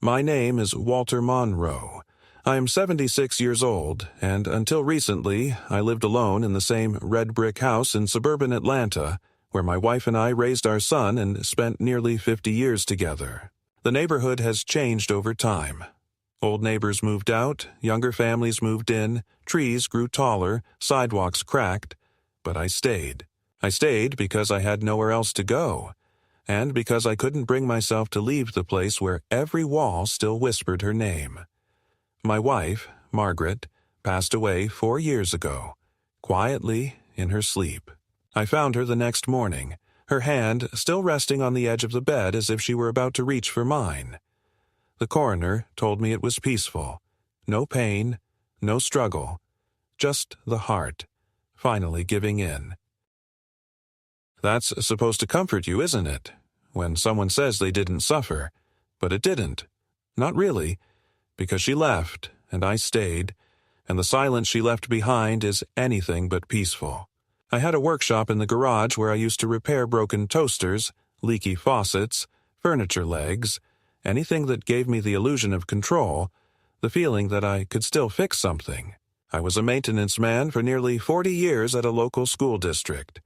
My name is Walter Monroe. I am 76 years old, and until recently, I lived alone in the same red brick house in suburban Atlanta, where my wife and I raised our son and spent nearly 50 years together. The neighborhood has changed over time. Old neighbors moved out, younger families moved in, trees grew taller, sidewalks cracked, but I stayed. I stayed because I had nowhere else to go, and because I couldn't bring myself to leave the place where every wall still whispered her name. My wife, Margaret, passed away 4 years ago, quietly in her sleep. I found her the next morning, her hand still resting on the edge of the bed as if she were about to reach for mine. The coroner told me it was peaceful. No pain, no struggle, just the heart, finally giving in. That's supposed to comfort you, isn't it? When someone says they didn't suffer. But it didn't. Not really, because she left, and I stayed, and the silence she left behind is anything but peaceful. I had a workshop in the garage where I used to repair broken toasters, leaky faucets, furniture legs, anything that gave me the illusion of control, the feeling that I could still fix something. I was a maintenance man for nearly 40 years at a local school district.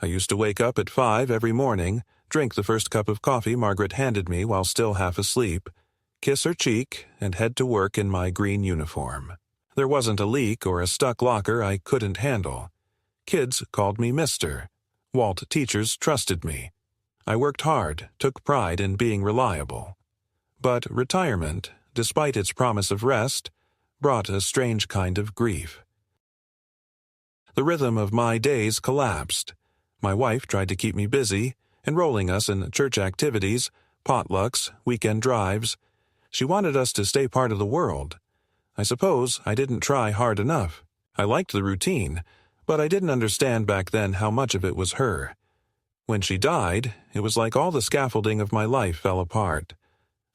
I used to wake up at 5 every morning, drink the first cup of coffee Margaret handed me while still half asleep, kiss her cheek, and head to work in my green uniform. There wasn't a leak or a stuck locker I couldn't handle. Kids called me Mister. Walt teachers trusted me. I worked hard, took pride in being reliable. But retirement, despite its promise of rest, brought a strange kind of grief. The rhythm of my days collapsed. My wife tried to keep me busy, enrolling us in church activities, potlucks, weekend drives. She wanted us to stay part of the world. I suppose I didn't try hard enough. I liked the routine, but I didn't understand back then how much of it was her. When she died, it was like all the scaffolding of my life fell apart.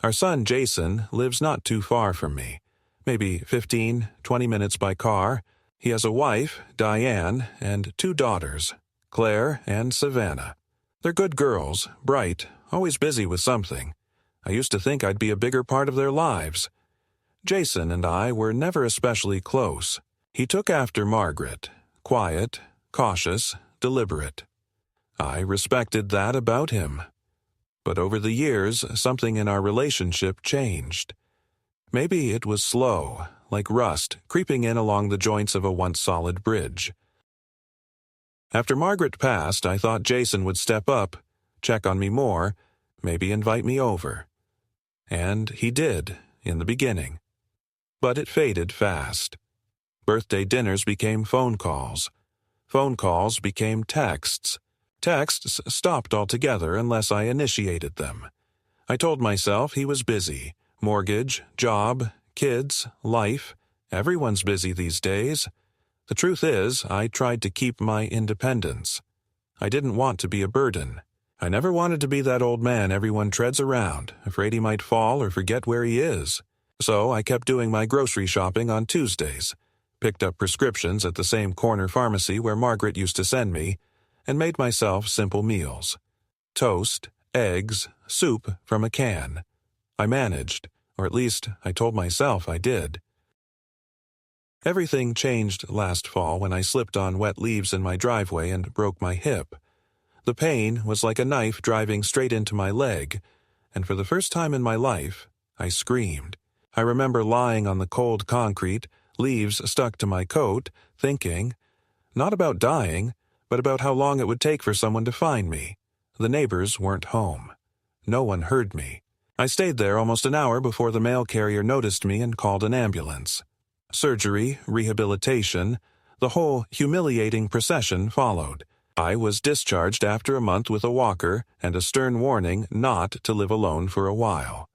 Our son, Jason, lives not too far from me, maybe 15, 20 minutes by car. He has a wife, Diane, and 2 daughters, Claire and Savannah. They're good girls, bright, always busy with something. I used to think I'd be a bigger part of their lives. Jason and I were never especially close. He took after Margaret, quiet, cautious, deliberate. I respected that about him. But over the years, something in our relationship changed. Maybe it was slow, like rust creeping in along the joints of a once solid bridge. After Margaret passed, I thought Jason would step up, check on me more, maybe invite me over. And he did, in the beginning. But it faded fast. Birthday dinners became phone calls. Phone calls became texts. Texts stopped altogether unless I initiated them. I told myself he was busy. Mortgage, job, kids, life. Everyone's busy these days. The truth is, I tried to keep my independence. I didn't want to be a burden. I never wanted to be that old man everyone treads around, afraid he might fall or forget where he is. So I kept doing my grocery shopping on Tuesdays, picked up prescriptions at the same corner pharmacy where Margaret used to send me, and made myself simple meals. Toast, eggs, soup from a can. I managed, or at least I told myself I did. Everything changed last fall when I slipped on wet leaves in my driveway and broke my hip. The pain was like a knife driving straight into my leg, and for the first time in my life, I screamed. I remember lying on the cold concrete, leaves stuck to my coat, thinking, not about dying, but about how long it would take for someone to find me. The neighbors weren't home. No one heard me. I stayed there almost an hour before the mail carrier noticed me and called an ambulance. Surgery, rehabilitation, the whole humiliating procession followed. I was discharged after a month with a walker and a stern warning not to live alone for a while.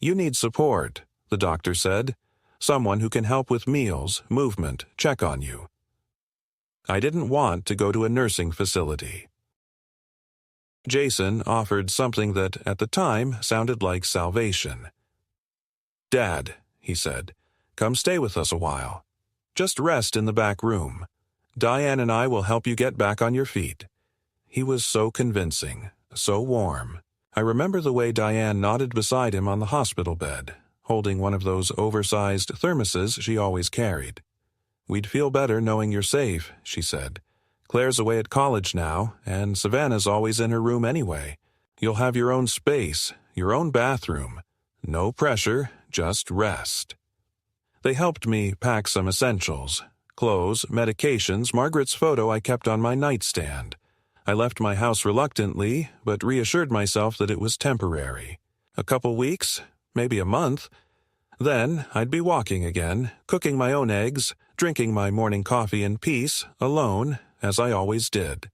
You need support, the doctor said. Someone who can help with meals, movement, check on you. I didn't want to go to a nursing facility. Jason offered something that, at the time, sounded like salvation. "Dad," he said, "come stay with us a while. Just rest in the back room. Diane and I will help you get back on your feet." He was so convincing, so warm. I remember the way Diane nodded beside him on the hospital bed, holding one of those oversized thermoses she always carried. "We'd feel better knowing you're safe," she said. "Claire's away at college now, and Savannah's always in her room anyway. You'll have your own space, your own bathroom. No pressure, just rest." They helped me pack some essentials. Clothes, medications, Margaret's photo I kept on my nightstand. I left my house reluctantly, but reassured myself that it was temporary. A couple weeks, maybe a month. Then I'd be walking again, cooking my own eggs, drinking my morning coffee in peace, alone, as I always did.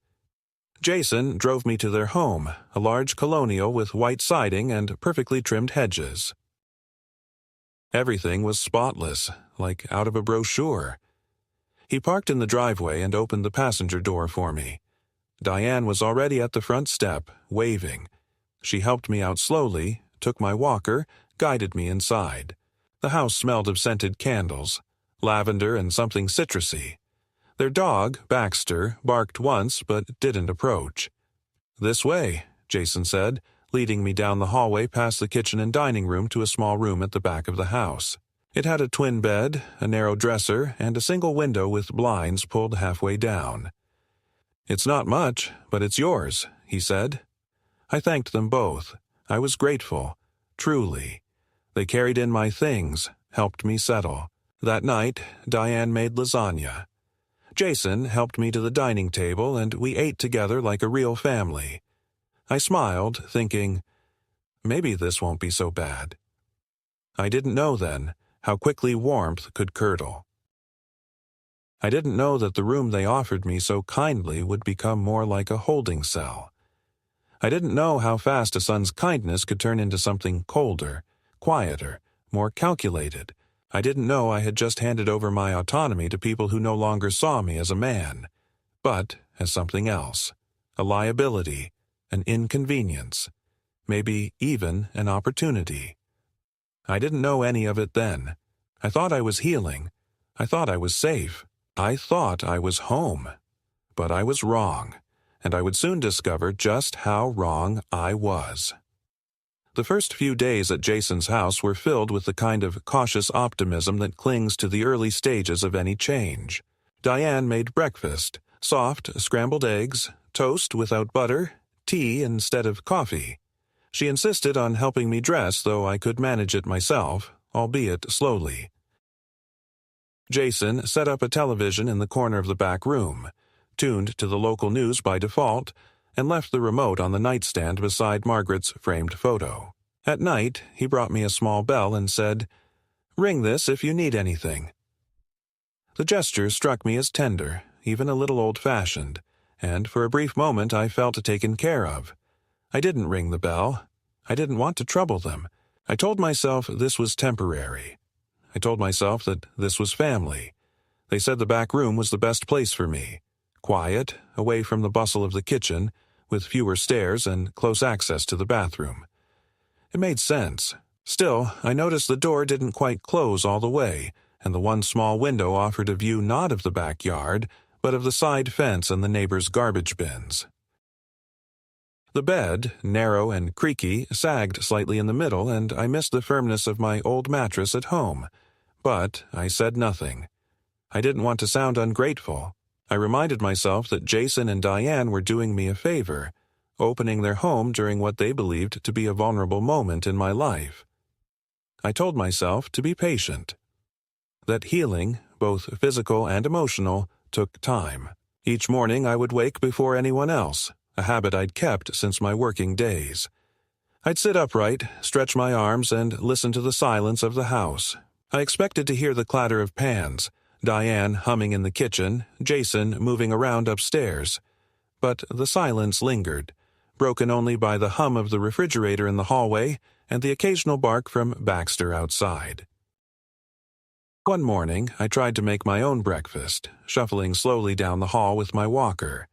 Jason drove me to their home, a large colonial with white siding and perfectly trimmed hedges. Everything was spotless, like out of a brochure. He parked in the driveway and opened the passenger door for me. Diane was already at the front step, waving. She helped me out slowly, took my walker, guided me inside. The house smelled of scented candles, lavender and something citrusy. Their dog, Baxter, barked once but didn't approach. "This way," Jason said, leading me down the hallway past the kitchen and dining room to a small room at the back of the house. It had a twin bed, a narrow dresser, and a single window with blinds pulled halfway down. "It's not much, but it's yours," he said. I thanked them both. I was grateful, truly. They carried in my things, helped me settle. That night, Diane made lasagna. Jason helped me to the dining table, and we ate together like a real family. I smiled, thinking, maybe this won't be so bad. I didn't know then how quickly warmth could curdle. I didn't know that the room they offered me so kindly would become more like a holding cell. I didn't know how fast a son's kindness could turn into something colder, quieter, more calculated. I didn't know I had just handed over my autonomy to people who no longer saw me as a man, but as something else, a liability, an inconvenience, maybe even an opportunity. I didn't know any of it then. I thought I was healing. I thought I was safe. I thought I was home. But I was wrong, and I would soon discover just how wrong I was. The first few days at Jason's house were filled with the kind of cautious optimism that clings to the early stages of any change. Diane made breakfast, soft scrambled eggs, toast without butter, tea instead of coffee. She insisted on helping me dress, though I could manage it myself, albeit slowly. Jason set up a television in the corner of the back room, tuned to the local news by default, and left the remote on the nightstand beside Margaret's framed photo. At night, he brought me a small bell and said, "Ring this if you need anything." The gesture struck me as tender, even a little old-fashioned, and for a brief moment I felt taken care of. I didn't ring the bell. I didn't want to trouble them. I told myself this was temporary. I told myself that this was family. They said the back room was the best place for me. Quiet, away from the bustle of the kitchen, with fewer stairs and close access to the bathroom. It made sense. Still, I noticed the door didn't quite close all the way, and the one small window offered a view not of the backyard, but of the side fence and the neighbors' garbage bins. The bed, narrow and creaky, sagged slightly in the middle, and I missed the firmness of my old mattress at home. But I said nothing. I didn't want to sound ungrateful. I reminded myself that Jason and Diane were doing me a favor, opening their home during what they believed to be a vulnerable moment in my life. I told myself to be patient. That healing, both physical and emotional, took time. Each morning I would wake before anyone else, a habit I'd kept since my working days. I'd sit upright, stretch my arms, and listen to the silence of the house. I expected to hear the clatter of pans, Diane humming in the kitchen, Jason moving around upstairs. But the silence lingered, broken only by the hum of the refrigerator in the hallway and the occasional bark from Baxter outside. One morning, I tried to make my own breakfast, shuffling slowly down the hall with my walker.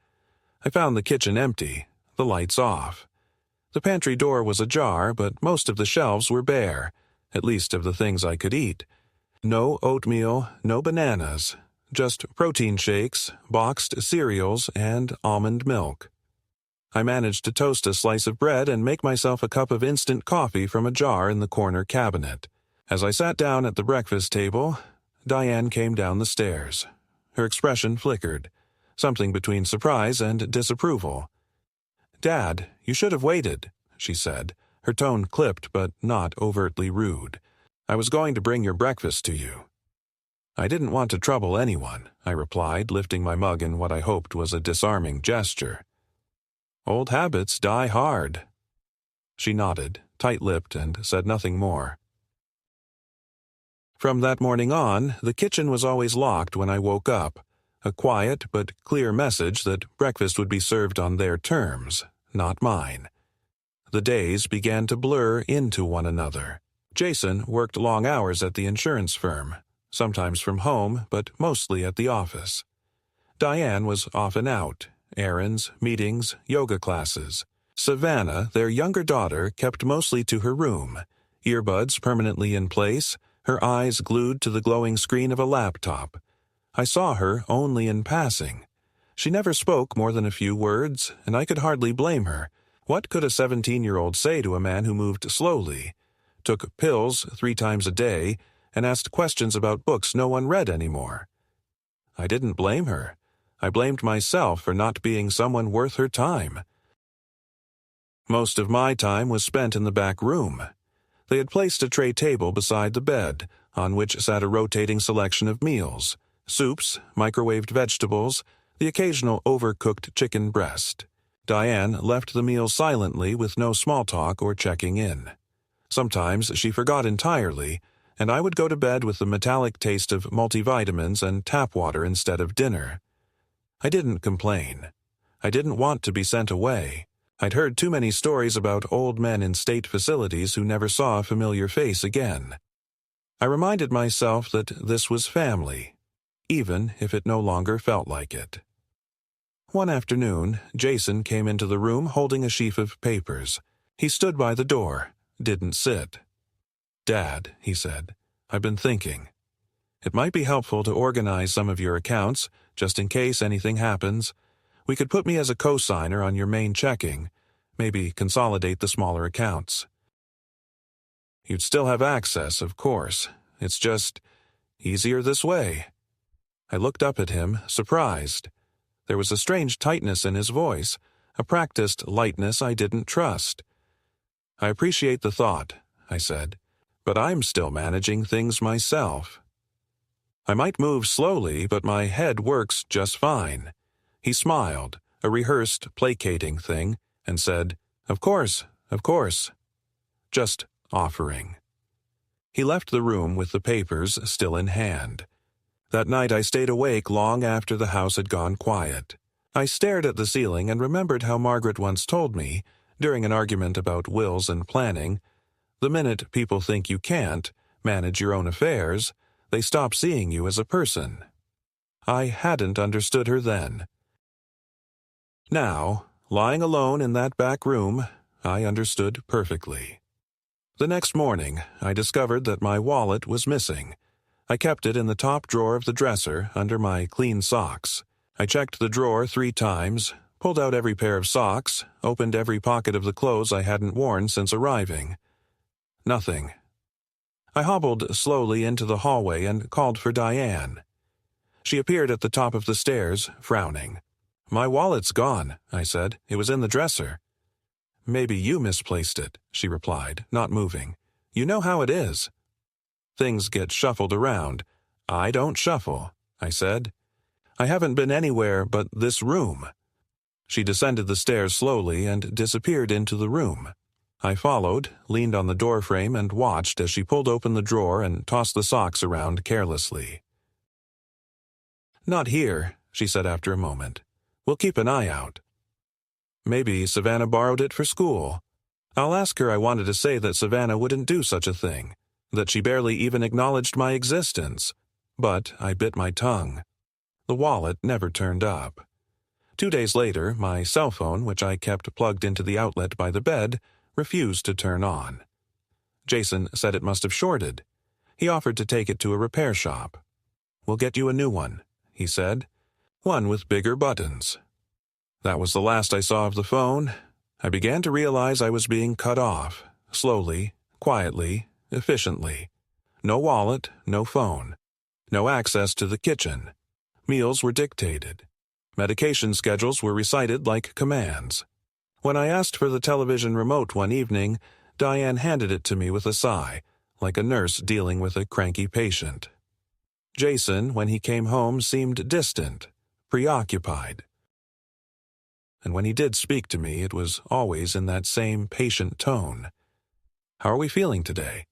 I found the kitchen empty, the lights off. The pantry door was ajar, but most of the shelves were bare, at least of the things I could eat. No oatmeal, no bananas, just protein shakes, boxed cereals, and almond milk. I managed to toast a slice of bread and make myself a cup of instant coffee from a jar in the corner cabinet. As I sat down at the breakfast table, Diane came down the stairs. Her expression flickered, something between surprise and disapproval. "Dad, you should have waited," she said, her tone clipped but not overtly rude. "I was going to bring your breakfast to you." "I didn't want to trouble anyone," I replied, lifting my mug in what I hoped was a disarming gesture. "Old habits die hard." She nodded, tight-lipped, and said nothing more. From that morning on, the kitchen was always locked when I woke up, a quiet but clear message that breakfast would be served on their terms, not mine. The days began to blur into one another. Jason worked long hours at the insurance firm, sometimes from home, but mostly at the office. Diane was often out, errands, meetings, yoga classes. Savannah, their younger daughter, kept mostly to her room, earbuds permanently in place, her eyes glued to the glowing screen of a laptop. I saw her only in passing. She never spoke more than a few words, and I could hardly blame her. What could a 17-year-old say to a man who moved slowly, took pills 3 times a day, and asked questions about books no one read anymore? I didn't blame her. I blamed myself for not being someone worth her time. Most of my time was spent in the back room. They had placed a tray table beside the bed, on which sat a rotating selection of meals, soups, microwaved vegetables, the occasional overcooked chicken breast. Diane left the meal silently with no small talk or checking in. Sometimes she forgot entirely, and I would go to bed with the metallic taste of multivitamins and tap water instead of dinner. I didn't complain. I didn't want to be sent away. I'd heard too many stories about old men in state facilities who never saw a familiar face again. I reminded myself that this was family, even if it no longer felt like it. One afternoon, Jason came into the room holding a sheaf of papers. He stood by the door, didn't sit. "Dad," he said, "I've been thinking. It might be helpful to organize some of your accounts, just in case anything happens. We could put me as a co-signer on your main checking, maybe consolidate the smaller accounts. You'd still have access, of course. It's just easier this way." I looked up at him, surprised. There was a strange tightness in his voice, a practiced lightness I didn't trust. "I appreciate the thought," I said, "but I'm still managing things myself. I might move slowly, but my head works just fine." He smiled, a rehearsed, placating thing, and said, of course, just offering. He left the room with the papers still in hand. That night I stayed awake long after the house had gone quiet. I stared at the ceiling and remembered how Margaret once told me, during an argument about wills and planning, the minute people think you can't manage your own affairs, they stop seeing you as a person. I hadn't understood her then. Now, lying alone in that back room, I understood perfectly. The next morning, I discovered that my wallet was missing. I kept it in the top drawer of the dresser under my clean socks. I checked the drawer 3 times, pulled out every pair of socks, opened every pocket of the clothes I hadn't worn since arriving. Nothing. I hobbled slowly into the hallway and called for Diane. She appeared at the top of the stairs, frowning. "My wallet's gone," I said. "It was in the dresser." "Maybe you misplaced it," she replied, not moving. "You know how it is. Things get shuffled around." "I don't shuffle," I said. "I haven't been anywhere but this room." She descended the stairs slowly and disappeared into the room. I followed, leaned on the doorframe, and watched as she pulled open the drawer and tossed the socks around carelessly. "Not here," she said after a moment. "We'll keep an eye out." Maybe Savannah borrowed it for school. I'll ask her. I wanted to say that Savannah wouldn't do such a thing, that she barely even acknowledged my existence. But I bit my tongue. The wallet never turned up. 2 days later, my cell phone, which I kept plugged into the outlet by the bed, refused to turn on. Jason said it must have shorted. He offered to take it to a repair shop. "We'll get you a new one," he said. "One with bigger buttons." That was the last I saw of the phone. I began to realize I was being cut off, slowly, quietly, efficiently. No wallet, no phone. No access to the kitchen. Meals were dictated. Medication schedules were recited like commands. When I asked for the television remote one evening, Diane handed it to me with a sigh, like a nurse dealing with a cranky patient. Jason, when he came home, seemed distant, preoccupied. And when he did speak to me, it was always in that same patient tone. How are we feeling today?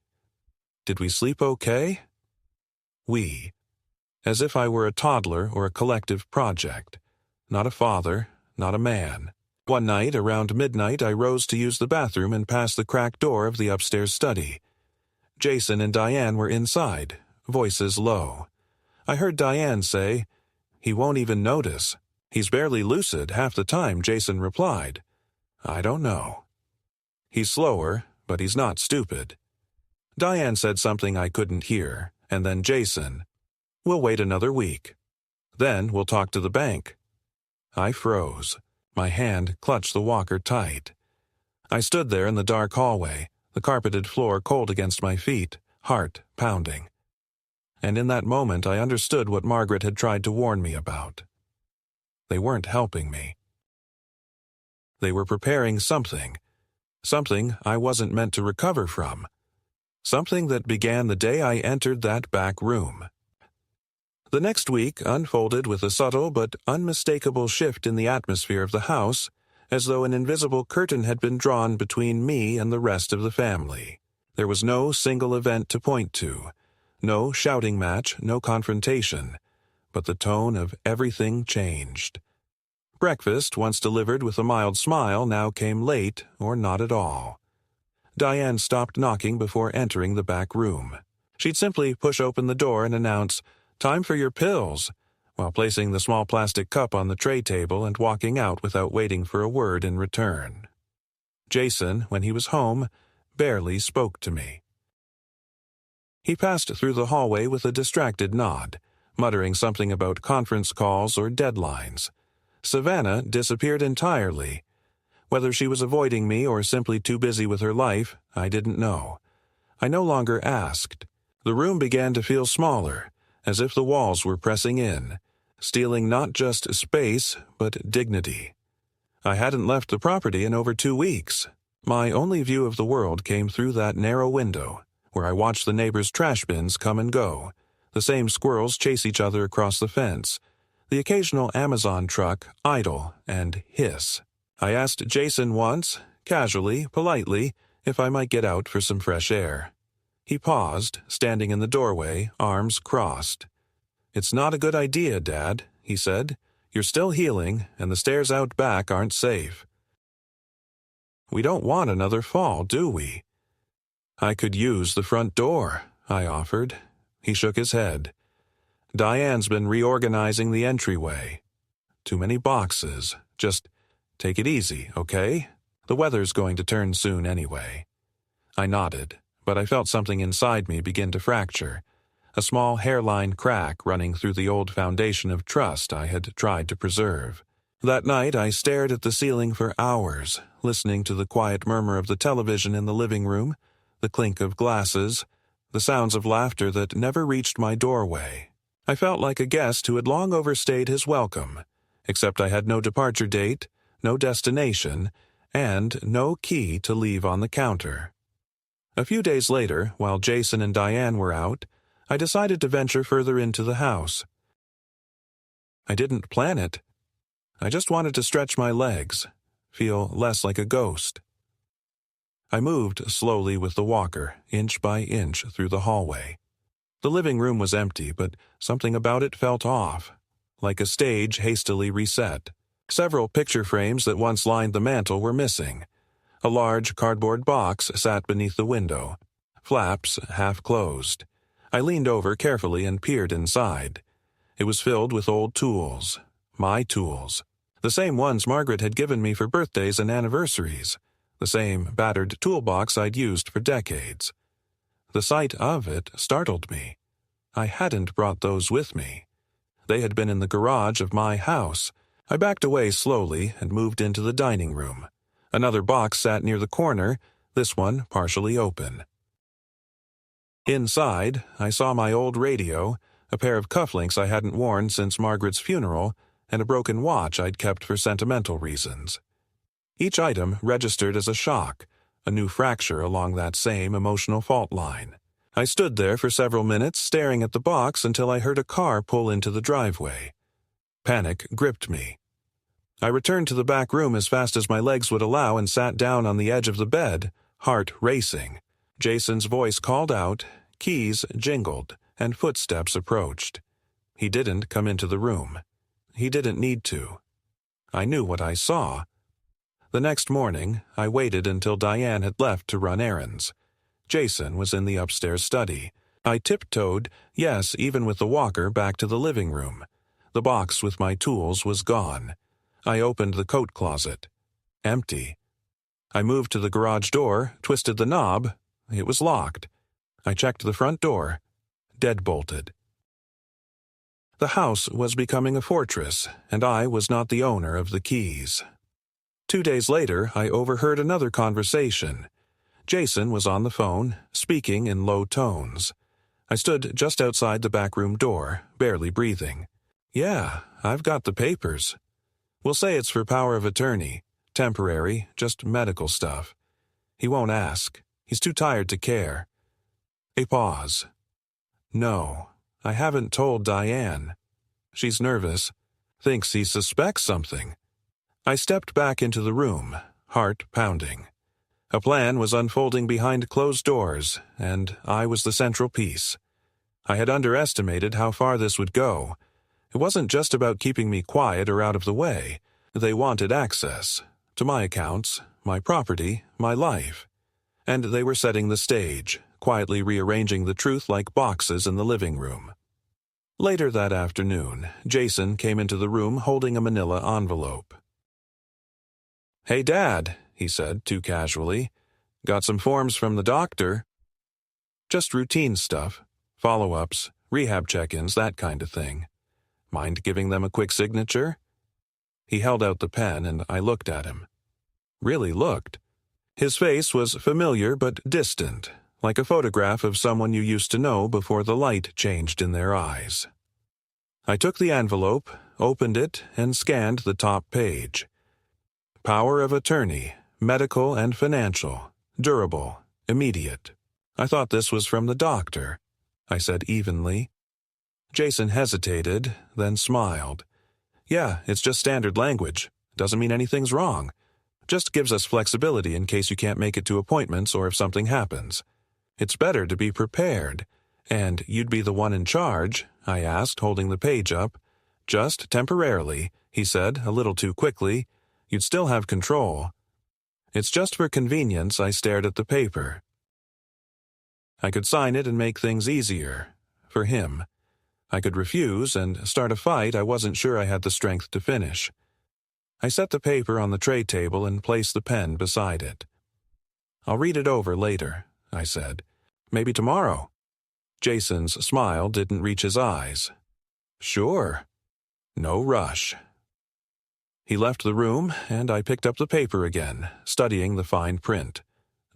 Did we sleep okay? We. As if I were a toddler or a collective project. Not a father, not a man. One night, around midnight, I rose to use the bathroom and passed the cracked door of the upstairs study. Jason and Diane were inside, voices low. I heard Diane say, "He won't even notice. He's barely lucid half the time," Jason replied. "I don't know." "He's slower, but he's not stupid." Diane said something I couldn't hear, and then Jason, "We'll wait another week. Then we'll talk to the bank." I froze. My hand clutched the walker tight. I stood there in the dark hallway, the carpeted floor cold against my feet, heart pounding. And in that moment I understood what Margaret had tried to warn me about. They weren't helping me. They were preparing something I wasn't meant to recover from. Something that began the day I entered that back room. The next week unfolded with a subtle but unmistakable shift in the atmosphere of the house, as though an invisible curtain had been drawn between me and the rest of the family. There was no single event to point to, no shouting match, no confrontation, but the tone of everything changed. Breakfast, once delivered with a mild smile, now came late or not at all. Diane stopped knocking before entering the back room. She'd simply push open the door and announce, "Time for your pills," while placing the small plastic cup on the tray table and walking out without waiting for a word in return. Jason, when he was home, barely spoke to me. He passed through the hallway with a distracted nod, muttering something about conference calls or deadlines. Savannah disappeared entirely. Whether she was avoiding me or simply too busy with her life, I didn't know. I no longer asked. The room began to feel smaller, as if the walls were pressing in, stealing not just space, but dignity. I hadn't left the property in over 2 weeks. My only view of the world came through that narrow window, where I watched the neighbors' trash bins come and go, the same squirrels chase each other across the fence, the occasional Amazon truck idle and hiss. I asked Jason once, casually, politely, if I might get out for some fresh air. He paused, standing in the doorway, arms crossed. "It's not a good idea, Dad," he said. "You're still healing, and the stairs out back aren't safe." "We don't want another fall, do we?" "I could use the front door," I offered. He shook his head. "Diane's been reorganizing the entryway. Too many boxes. Just take it easy, okay? The weather's going to turn soon anyway." I nodded, but I felt something inside me begin to fracture, a small hairline crack running through the old foundation of trust I had tried to preserve. That night I stared at the ceiling for hours, listening to the quiet murmur of the television in the living room, the clink of glasses, the sounds of laughter that never reached my doorway. I felt like a guest who had long overstayed his welcome, except I had no departure date, no destination, and no key to leave on the counter. A few days later, while Jason and Diane were out, I decided to venture further into the house. I didn't plan it. I just wanted to stretch my legs, feel less like a ghost. I moved slowly with the walker, inch by inch through the hallway. The living room was empty, but something about it felt off, like a stage hastily reset. Several picture frames that once lined the mantel were missing. A large cardboard box sat beneath the window, flaps half closed. I leaned over carefully and peered inside. It was filled with old tools, my tools, the same ones Margaret had given me for birthdays and anniversaries, the same battered toolbox I'd used for decades. The sight of it startled me. I hadn't brought those with me. They had been in the garage of my house, I backed away slowly and moved into the dining room. Another box sat near the corner, this one partially open. Inside, I saw my old radio, a pair of cufflinks I hadn't worn since Margaret's funeral, and a broken watch I'd kept for sentimental reasons. Each item registered as a shock, a new fracture along that same emotional fault line. I stood there for several minutes staring at the box until I heard a car pull into the driveway. Panic gripped me. I returned to the back room as fast as my legs would allow and sat down on the edge of the bed, heart racing. Jason's voice called out, keys jingled, and footsteps approached. He didn't come into the room. He didn't need to. I knew what I saw. The next morning, I waited until Diane had left to run errands. Jason was in the upstairs study. I tiptoed, yes, even with the walker, back to the living room. The box with my tools was gone. I opened the coat closet. Empty. I moved to the garage door, twisted the knob. It was locked. I checked the front door. Deadbolted. The house was becoming a fortress, and I was not the owner of the keys. 2 days later, I overheard another conversation. Jason was on the phone, speaking in low tones. I stood just outside the back room door, barely breathing. Yeah, I've got the papers. We'll say it's for power of attorney. Temporary, just medical stuff. He won't ask. He's too tired to care. A pause. No, I haven't told Diane. She's nervous. Thinks he suspects something. I stepped back into the room, heart pounding. A plan was unfolding behind closed doors, and I was the central piece. I had underestimated how far this would go. It wasn't just about keeping me quiet or out of the way. They wanted access to my accounts, my property, my life. And they were setting the stage, quietly rearranging the truth like boxes in the living room. Later that afternoon, Jason came into the room holding a manila envelope. "Hey, Dad," he said, too casually. "Got some forms from the doctor." Just routine stuff, follow-ups, rehab check-ins, that kind of thing. Mind giving them a quick signature? He held out the pen and I looked at him. Really looked. His face was familiar but distant, like a photograph of someone you used to know before the light changed in their eyes. I took the envelope, opened it, and scanned the top page. Power of attorney, medical and financial, durable, immediate. I thought this was from the doctor, I said evenly. Jason hesitated, then smiled. Yeah, it's just standard language. Doesn't mean anything's wrong. Just gives us flexibility in case you can't make it to appointments or if something happens. It's better to be prepared. And you'd be the one in charge, I asked, holding the page up. Just temporarily, he said, a little too quickly. You'd still have control. It's just for convenience I stared at the paper. I could sign it and make things easier. For him. I could refuse and start a fight I wasn't sure I had the strength to finish. I set the paper on the tray table and placed the pen beside it. "I'll read it over later," I said. "Maybe tomorrow." Jason's smile didn't reach his eyes. "Sure. No rush." He left the room, and I picked up the paper again, studying the fine print.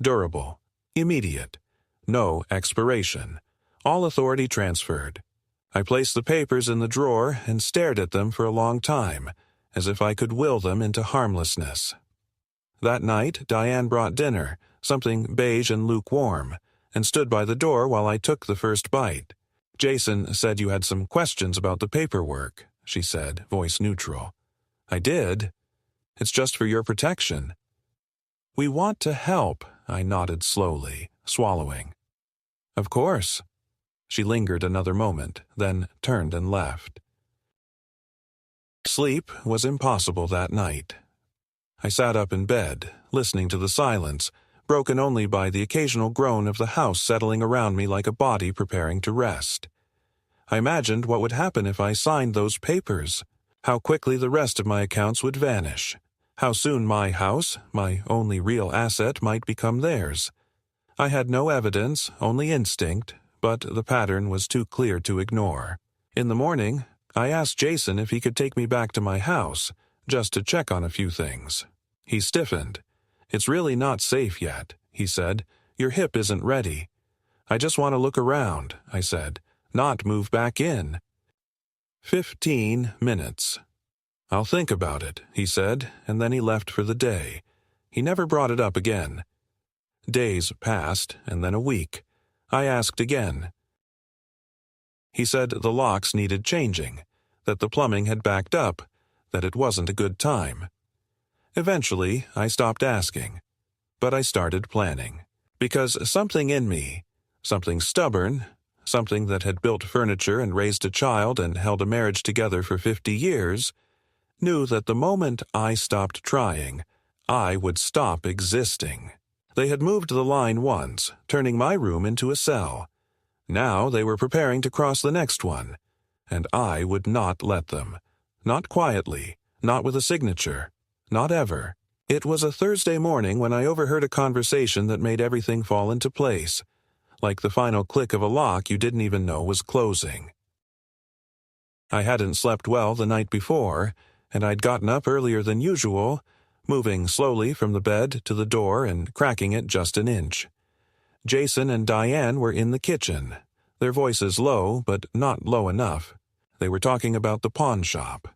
Durable. Immediate. No expiration. All authority transferred. I placed the papers in the drawer and stared at them for a long time, as if I could will them into harmlessness. That night, Diane brought dinner, something beige and lukewarm, and stood by the door while I took the first bite. "Jason said you had some questions about the paperwork," she said, voice neutral. "I did. It's just for your protection." "We want to help," I nodded slowly, swallowing. "Of course." She lingered another moment, then turned and left. Sleep was impossible that night. I sat up in bed, listening to the silence, broken only by the occasional groan of the house settling around me like a body preparing to rest. I imagined what would happen if I signed those papers, how quickly the rest of my accounts would vanish, how soon my house, my only real asset, might become theirs. I had no evidence, only instinct, but the pattern was too clear to ignore. In the morning, I asked Jason if he could take me back to my house, just to check on a few things. He stiffened. "It's really not safe yet," he said. "Your hip isn't ready." "I just want to look around," I said, "not move back in." 15 minutes. "I'll think about it," he said, and then he left for the day. He never brought it up again. Days passed, and then a week. I asked again. He said the locks needed changing, that the plumbing had backed up, that it wasn't a good time. Eventually, I stopped asking, but I started planning. Because something in me, something stubborn, something that had built furniture and raised a child and held a marriage together for 50 years, knew that the moment I stopped trying, I would stop existing. They had moved the line once, turning my room into a cell. Now they were preparing to cross the next one, and I would not let them. Not quietly, not with a signature, not ever. It was a Thursday morning when I overheard a conversation that made everything fall into place, like the final click of a lock you didn't even know was closing. I hadn't slept well the night before, and I'd gotten up earlier than usual, moving slowly from the bed to the door and cracking it just an inch. Jason and Diane were in the kitchen, their voices low, but not low enough. They were talking about the pawn shop.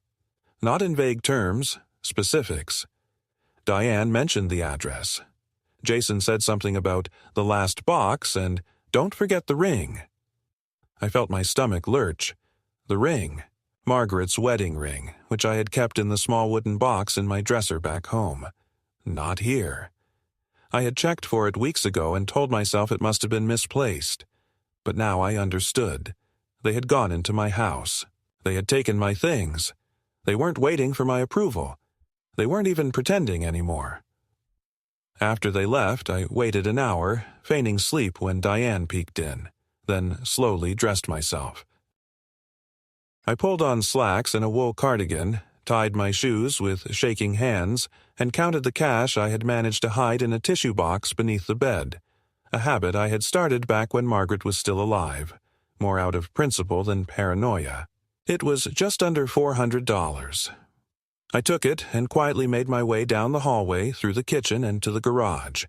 Not in vague terms, specifics. Diane mentioned the address. Jason said something about the last box and don't forget the ring. I felt my stomach lurch. The ring. Margaret's wedding ring, which I had kept in the small wooden box in my dresser back home. Not here. I had checked for it weeks ago and told myself it must have been misplaced. But now I understood. They had gone into my house. They had taken my things. They weren't waiting for my approval. They weren't even pretending anymore. After they left, I waited an hour, feigning sleep when Diane peeked in, then slowly dressed myself. I pulled on slacks and a wool cardigan, tied my shoes with shaking hands, and counted the cash I had managed to hide in a tissue box beneath the bed, a habit I had started back when Margaret was still alive, more out of principle than paranoia. It was just under $400. I took it and quietly made my way down the hallway, through the kitchen and to the garage.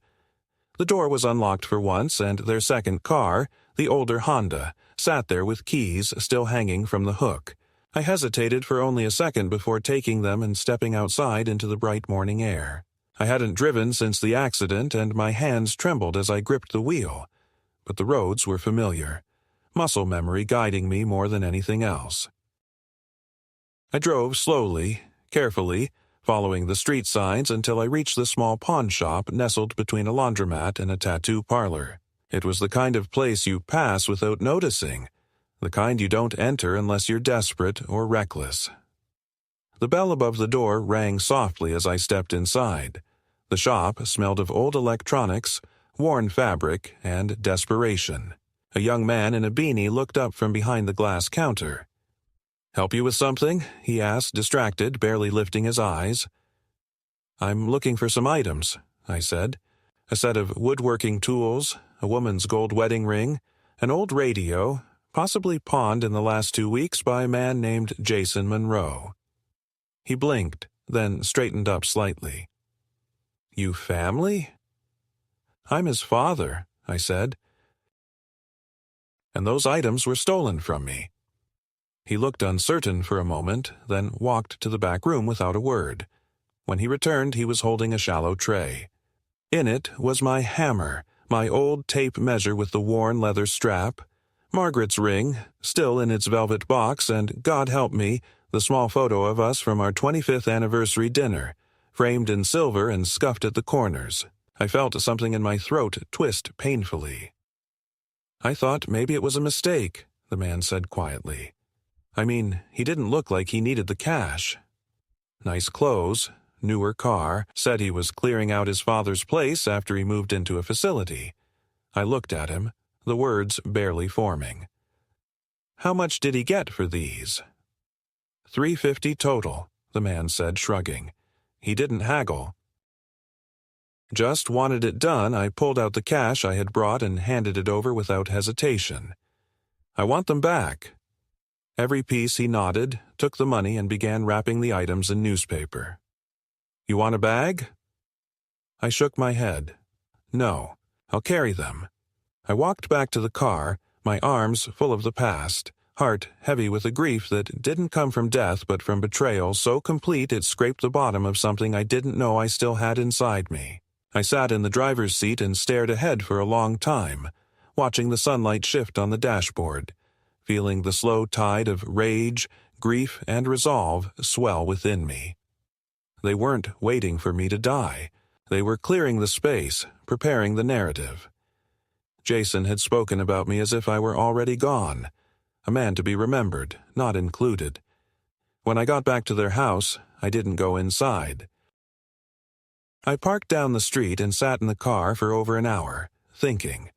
The door was unlocked for once, and their second car, the older Honda, sat there with keys still hanging from the hook. I hesitated for only a second before taking them and stepping outside into the bright morning air. I hadn't driven since the accident, and my hands trembled as I gripped the wheel. But the roads were familiar, muscle memory guiding me more than anything else. I drove slowly, carefully, following the street signs until I reached the small pawn shop nestled between a laundromat and a tattoo parlor. It was the kind of place you pass without noticing, the kind you don't enter unless you're desperate or reckless. The bell above the door rang softly as I stepped inside. The shop smelled of old electronics, worn fabric, and desperation. A young man in a beanie looked up from behind the glass counter. "Help you with something?" he asked, distracted, barely lifting his eyes. "I'm looking for some items," I said. "A set of woodworking tools, a woman's gold wedding ring, an old radio, possibly pawned in the last 2 weeks by a man named Jason Monroe." He blinked, then straightened up slightly. "You family?" "I'm his father," I said. "And those items were stolen from me." He looked uncertain for a moment, then walked to the back room without a word. When he returned, he was holding a shallow tray. In it was my hammer, my old tape measure with the worn leather strap, Margaret's ring, still in its velvet box, and, God help me, the small photo of us from our 25th anniversary dinner, framed in silver and scuffed at the corners. I felt something in my throat twist painfully. "I thought maybe it was a mistake," the man said quietly. "I mean, he didn't look like he needed the cash. Nice clothes, newer car, said he was clearing out his father's place after he moved into a facility." I looked at him, the words barely forming. "How much did he get for these?" $350 total, the man said, shrugging. He didn't haggle. Just wanted it done, I pulled out the cash I had brought and handed it over without hesitation. "I want them back." Every piece he nodded, took the money, and began wrapping the items in newspaper. "You want a bag?" I shook my head. "No, I'll carry them." I walked back to the car, my arms full of the past, heart heavy with a grief that didn't come from death but from betrayal so complete it scraped the bottom of something I didn't know I still had inside me. I sat in the driver's seat and stared ahead for a long time, watching the sunlight shift on the dashboard, feeling the slow tide of rage, grief, and resolve swell within me. They weren't waiting for me to die. They were clearing the space, preparing the narrative. Jason had spoken about me as if I were already gone, a man to be remembered, not included. When I got back to their house, I didn't go inside. I parked down the street and sat in the car for over an hour, thinking.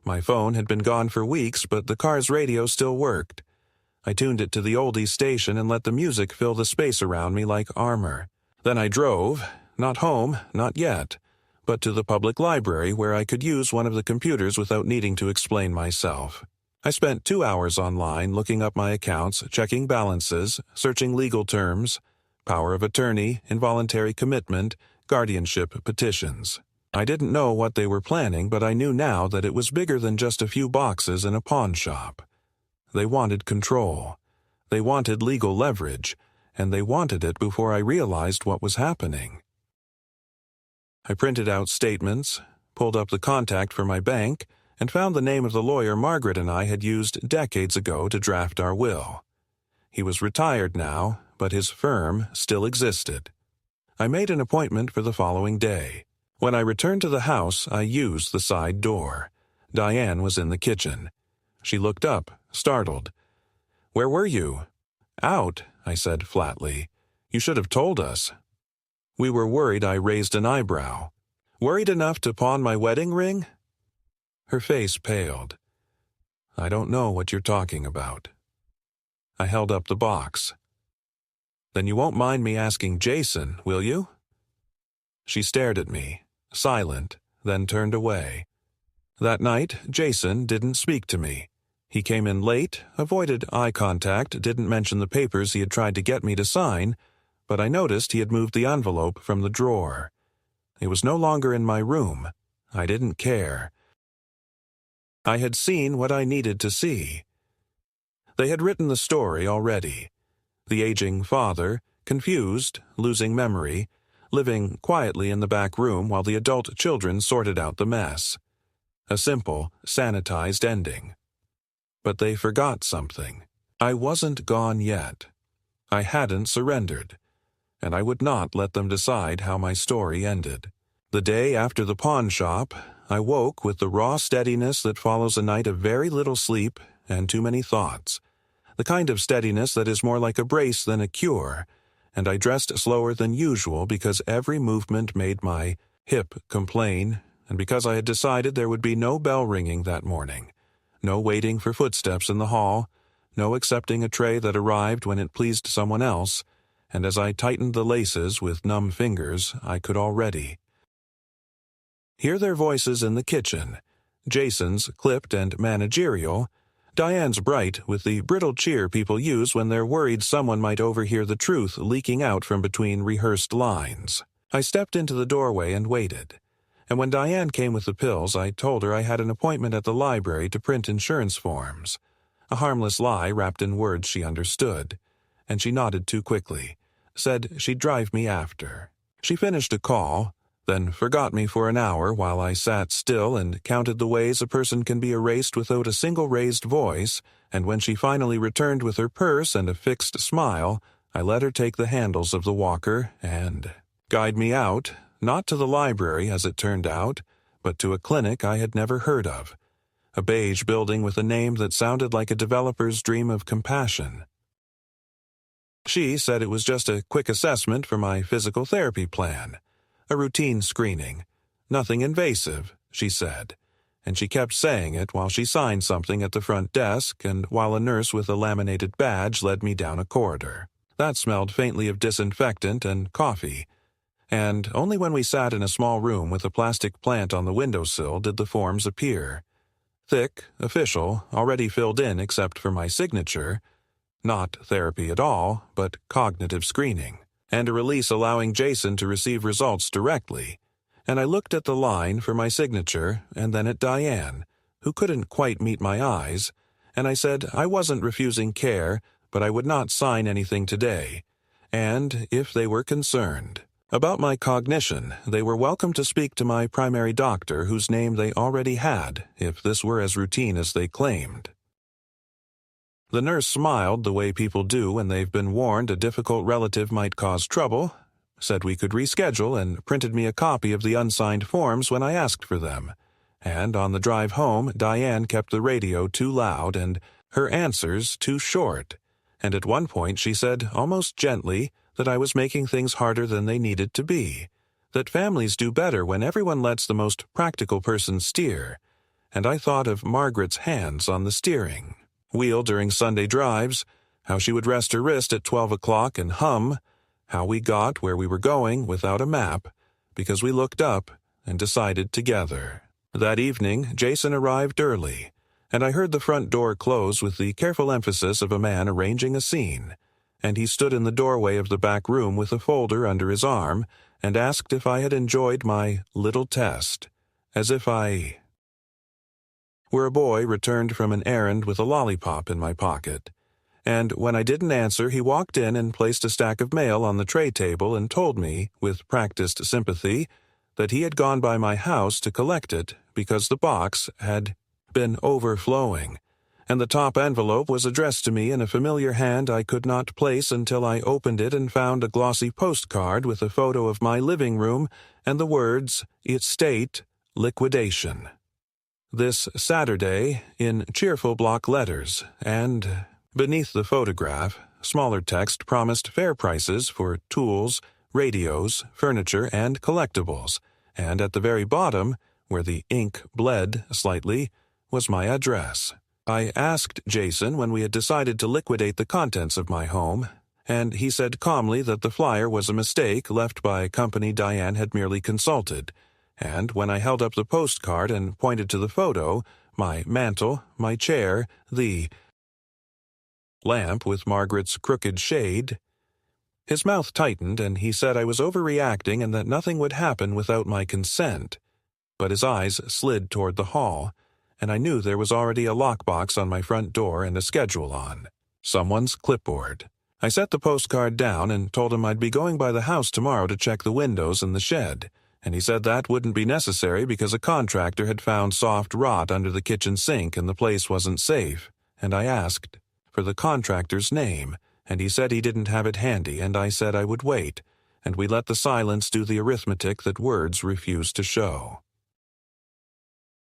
My phone had been gone for weeks, but the car's radio still worked. I tuned it to the oldies station and let the music fill the space around me like armor. Then I drove, not home, not yet, but to the public library where I could use one of the computers without needing to explain myself. I spent 2 hours online looking up my accounts, checking balances, searching legal terms, power of attorney, involuntary commitment, guardianship petitions. I didn't know what they were planning, but I knew now that it was bigger than just a few boxes in a pawn shop. They wanted control. They wanted legal leverage, and they wanted it before I realized what was happening. I printed out statements, pulled up the contact for my bank, and found the name of the lawyer Margaret and I had used decades ago to draft our will. He was retired now, but his firm still existed. I made an appointment for the following day. When I returned to the house, I used the side door. Diane was in the kitchen. She looked up, startled. "Where were you?" "Out," I said flatly. "You should have told us." We were worried. I raised an eyebrow. "Worried enough to pawn my wedding ring?" Her face paled. "I don't know what you're talking about." I held up the box. "Then you won't mind me asking Jason, will you?" She stared at me, silent, then turned away. That night, Jason didn't speak to me. He came in late, avoided eye contact, didn't mention the papers he had tried to get me to sign, but I noticed he had moved the envelope from the drawer. It was no longer in my room. I didn't care. I had seen what I needed to see. They had written the story already. The aging father, confused, losing memory, living quietly in the back room while the adult children sorted out the mess. A simple, sanitized ending. But they forgot something. I wasn't gone yet. I hadn't surrendered, and I would not let them decide how my story ended. The day after the pawn shop, I woke with the raw steadiness that follows a night of very little sleep and too many thoughts, the kind of steadiness that is more like a brace than a cure, and I dressed slower than usual because every movement made my hip complain, and because I had decided there would be no bell ringing that morning, no waiting for footsteps in the hall, no accepting a tray that arrived when it pleased someone else, and as I tightened the laces with numb fingers, I could already hear their voices in the kitchen, Jason's clipped and managerial, Diane's bright with the brittle cheer people use when they're worried someone might overhear the truth leaking out from between rehearsed lines. I stepped into the doorway and waited, and when Diane came with the pills, I told her I had an appointment at the library to print insurance forms, a harmless lie wrapped in words she understood, and she nodded too quickly, said she'd drive me after. She finished a call, then forgot me for an hour while I sat still and counted the ways a person can be erased without a single raised voice, and when she finally returned with her purse and a fixed smile, I let her take the handles of the walker and guide me out, not to the library as it turned out, but to a clinic I had never heard of, a beige building with a name that sounded like a developer's dream of compassion. She said it was just a quick assessment for my physical therapy plan. A routine screening. Nothing invasive, she said, and she kept saying it while she signed something at the front desk and while a nurse with a laminated badge led me down a corridor. That smelled faintly of disinfectant and coffee, and only when we sat in a small room with a plastic plant on the windowsill did the forms appear. Thick, official, already filled in except for my signature. not therapy at all, but cognitive screening, and a release allowing Jason to receive results directly. And I looked at the line for my signature and then at Diane, who couldn't quite meet my eyes, and I said I wasn't refusing care, but I would not sign anything today. And, if they were concerned about my cognition, they were welcome to speak to my primary doctor, whose name they already had, if this were as routine as they claimed. The nurse smiled the way people do when they've been warned a difficult relative might cause trouble, said we could reschedule, and printed me a copy of the unsigned forms when I asked for them. And on the drive home, Diane kept the radio too loud and her answers too short. And at one point she said, almost gently, that I was making things harder than they needed to be, that families do better when everyone lets the most practical person steer. And I thought of Margaret's hands on the steering wheel during Sunday drives, how she would rest her wrist at 12 o'clock and hum, how we got where we were going without a map, because we looked up and decided together. That evening, Jason arrived early, and I heard the front door close with the careful emphasis of a man arranging a scene, and he stood in the doorway of the back room with a folder under his arm and asked if I had enjoyed my little test, as if I were a boy returned from an errand with a lollipop in my pocket. And when I didn't answer, he walked in and placed a stack of mail on the tray table and told me, with practiced sympathy, that he had gone by my house to collect it because the box had been overflowing, and the top envelope was addressed to me in a familiar hand I could not place until I opened it and found a glossy postcard with a photo of my living room and the words, "Estate Liquidation." This Saturday, in cheerful block letters, and beneath the photograph, smaller text promised fair prices for tools, radios, furniture, and collectibles, and at the very bottom, where the ink bled slightly, was my address. I asked Jason when we had decided to liquidate the contents of my home, and he said calmly that the flyer was a mistake left by a company Diane had merely consulted, and when I held up the postcard and pointed to the photo, my mantle, my chair, the lamp with Margaret's crooked shade, his mouth tightened and he said I was overreacting and that nothing would happen without my consent. But his eyes slid toward the hall, and I knew there was already a lockbox on my front door and a schedule on someone's clipboard. I set the postcard down and told him I'd be going by the house tomorrow to check the windows and the shed, and he said that wouldn't be necessary because a contractor had found soft rot under the kitchen sink and the place wasn't safe, and I asked for the contractor's name, and he said he didn't have it handy, and I said I would wait, and we let the silence do the arithmetic that words refused to show.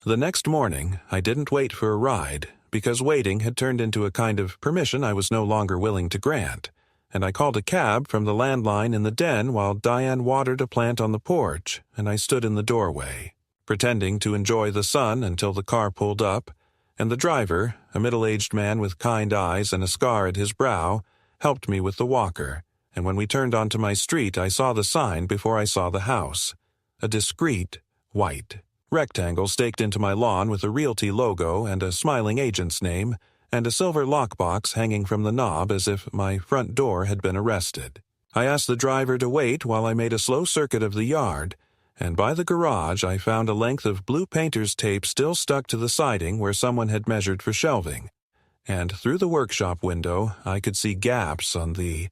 The next morning, I didn't wait for a ride, because waiting had turned into a kind of permission I was no longer willing to grant, and I called a cab from the landline in the den while Diane watered a plant on the porch, and I stood in the doorway, pretending to enjoy the sun until the car pulled up, and the driver, a middle-aged man with kind eyes and a scar at his brow, helped me with the walker, and when we turned onto my street I saw the sign before I saw the house, a discreet, white rectangle staked into my lawn with a realty logo and a smiling agent's name, and a silver lockbox hanging from the knob as if my front door had been arrested. I asked the driver to wait while I made a slow circuit of the yard, and by the garage I found a length of blue painter's tape still stuck to the siding where someone had measured for shelving, and through the workshop window I could see gaps on the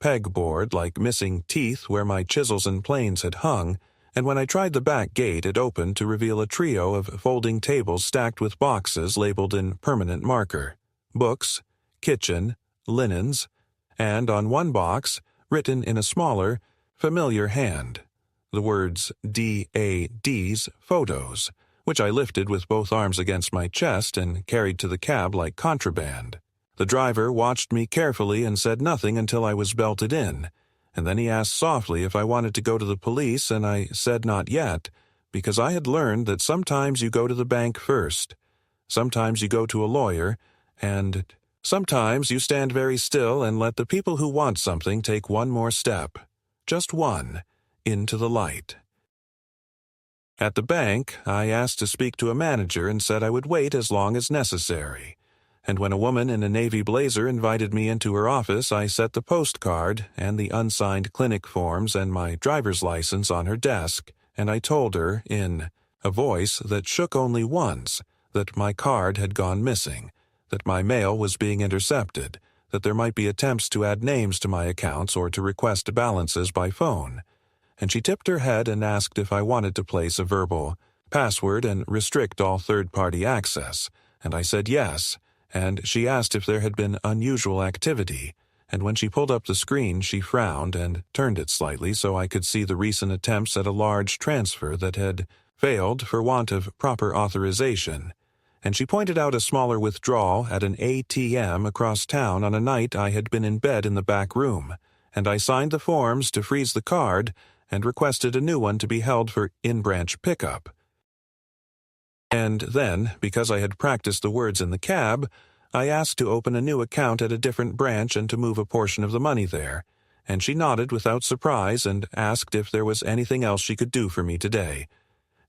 pegboard like missing teeth where my chisels and planes had hung, and when I tried the back gate it opened to reveal a trio of folding tables stacked with boxes labeled in permanent marker, books, kitchen, linens, and on one box, written in a smaller, familiar hand, the words D.A.D's Photos, which I lifted with both arms against my chest and carried to the cab like contraband. The driver watched me carefully and said nothing until I was belted in, and then he asked softly if I wanted to go to the police, and I said not yet, because I had learned that sometimes you go to the bank first, sometimes you go to a lawyer, and sometimes you stand very still and let the people who want something take one more step, just one, into the light. At the bank, I asked to speak to a manager and said I would wait as long as necessary, and when a woman in a navy blazer invited me into her office, I set the postcard and the unsigned clinic forms and my driver's license on her desk, and I told her, in a voice that shook only once, that my card had gone missing, that my mail was being intercepted, that there might be attempts to add names to my accounts or to request balances by phone. And she tipped her head and asked if I wanted to place a verbal password and restrict all third-party access, and I said yes, and she asked if there had been unusual activity, and when she pulled up the screen she frowned and turned it slightly so I could see the recent attempts at a large transfer that had failed for want of proper authorization, and she pointed out a smaller withdrawal at an ATM across town on a night I had been in bed in the back room, and I signed the forms to freeze the card and requested a new one to be held for in-branch pickup. And then, because I had practiced the words in the cab, I asked to open a new account at a different branch and to move a portion of the money there, and she nodded without surprise and asked if there was anything else she could do for me today.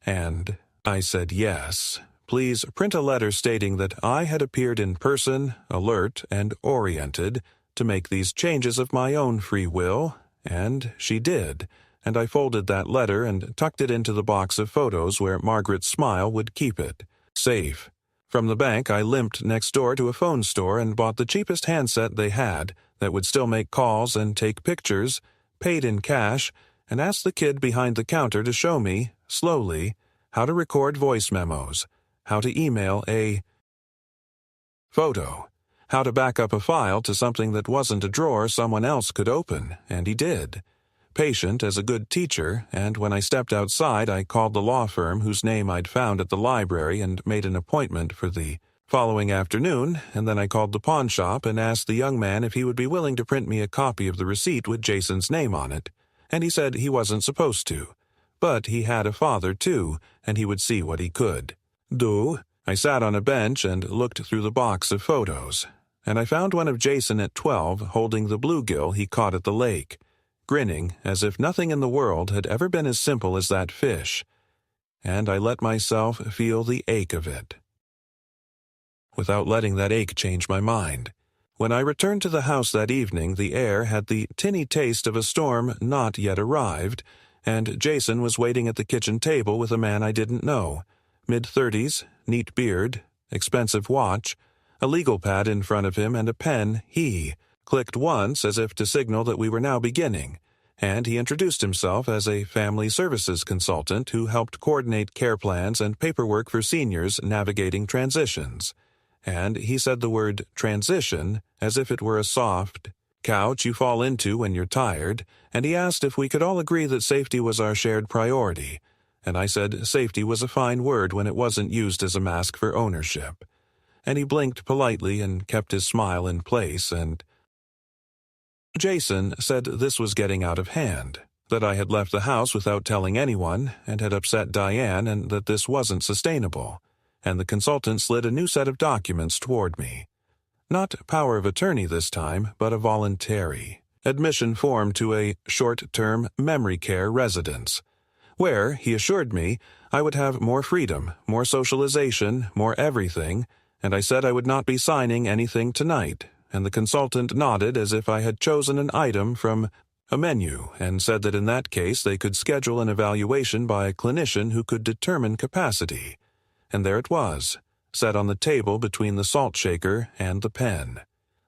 And I said yes. Please print a letter stating that I had appeared in person, alert, and oriented to make these changes of my own free will, and she did, and I folded that letter and tucked it into the box of photos where Margaret's smile would keep it, safe. From the bank I limped next door to a phone store and bought the cheapest handset they had that would still make calls and take pictures, paid in cash, and asked the kid behind the counter to show me, slowly, how to record voice memos, how to email a photo, how to back up a file to something that wasn't a drawer someone else could open, and he did. Patient as a good teacher, and when I stepped outside I called the law firm whose name I'd found at the library and made an appointment for the following afternoon, and then I called the pawn shop and asked the young man if he would be willing to print me a copy of the receipt with Jason's name on it, and he said he wasn't supposed to. But he had a father, too, and he would see what he could do. I sat on a bench and looked through the box of photos, and I found one of Jason at 12 holding the bluegill he caught at the lake, grinning as if nothing in the world had ever been as simple as that fish, and I let myself feel the ache of it, without letting that ache change my mind. When I returned to the house that evening, the air had the tinny taste of a storm not yet arrived, and Jason was waiting at the kitchen table with a man I didn't know, mid-30s, neat beard, expensive watch, a legal pad in front of him, and a pen he clicked once as if to signal that we were now beginning, and he introduced himself as a family services consultant who helped coordinate care plans and paperwork for seniors navigating transitions. And he said the word transition as if it were a soft couch you fall into when you're tired, and he asked if we could all agree that safety was our shared priority, and I said safety was a fine word when it wasn't used as a mask for ownership. And he blinked politely and kept his smile in place, and Jason said this was getting out of hand, that I had left the house without telling anyone and had upset Diane, and that this wasn't sustainable, and the consultant slid a new set of documents toward me. Not power of attorney this time, but a voluntary admission form to a short-term memory care residence, where, he assured me, I would have more freedom, more socialization, more everything, and I said I would not be signing anything tonight, and the consultant nodded as if I had chosen an item from a menu and said that in that case they could schedule an evaluation by a clinician who could determine capacity. And there it was, set on the table between the salt shaker and the pen.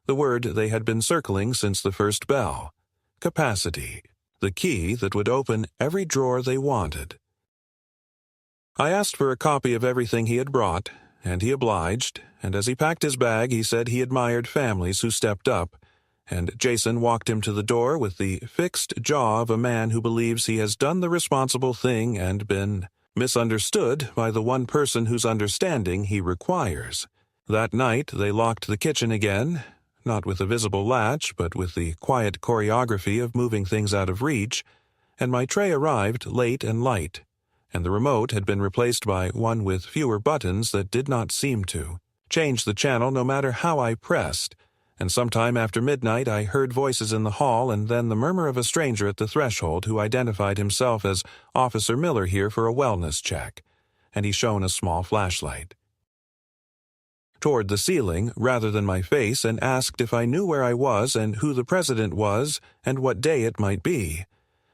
The word they had been circling since the first bell. Capacity. The key that would open every drawer they wanted. I asked for a copy of everything he had brought, and he obliged, and as he packed his bag he said he admired families who stepped up, and Jason walked him to the door with the fixed jaw of a man who believes he has done the responsible thing and been misunderstood by the one person whose understanding he requires. That night they locked the kitchen again, not with a visible latch, but with the quiet choreography of moving things out of reach, and my tray arrived late and light, and the remote had been replaced by one with fewer buttons that did not seem to change the channel no matter how I pressed, and sometime after midnight I heard voices in the hall and then the murmur of a stranger at the threshold who identified himself as Officer Miller here for a wellness check, and he shone a small flashlight. toward the ceiling rather than my face and asked if I knew where I was and who the president was and what day it might be.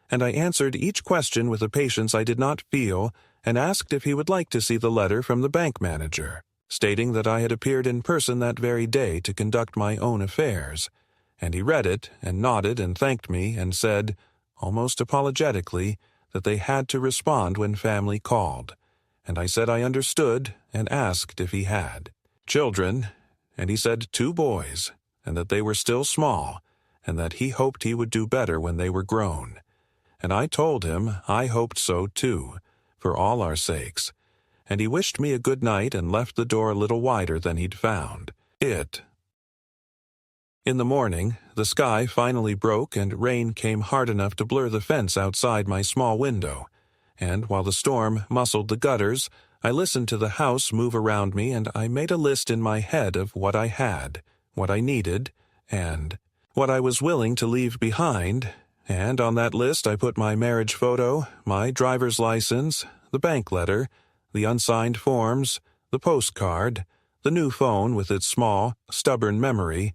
And I answered each question with a patience I did not feel and asked if he would like to see the letter from the bank manager, stating that I had appeared in person that very day to conduct my own affairs. And he read it and nodded and thanked me and said, almost apologetically, that they had to respond when family called. And I said I understood and asked if he had children, and he said 2 boys, and that they were still small, and that he hoped he would do better when they were grown. And I told him I hoped so too, for all our sakes. And he wished me a good night and left the door a little wider than he'd found it. In the morning, the sky finally broke and rain came hard enough to blur the fence outside my small window. And while the storm muscled the gutters, I listened to the house move around me and I made a list in my head of what I had, what I needed, and what I was willing to leave behind. And on that list I put my marriage photo, my driver's license, the bank letter, the unsigned forms, the postcard, the new phone with its small, stubborn memory,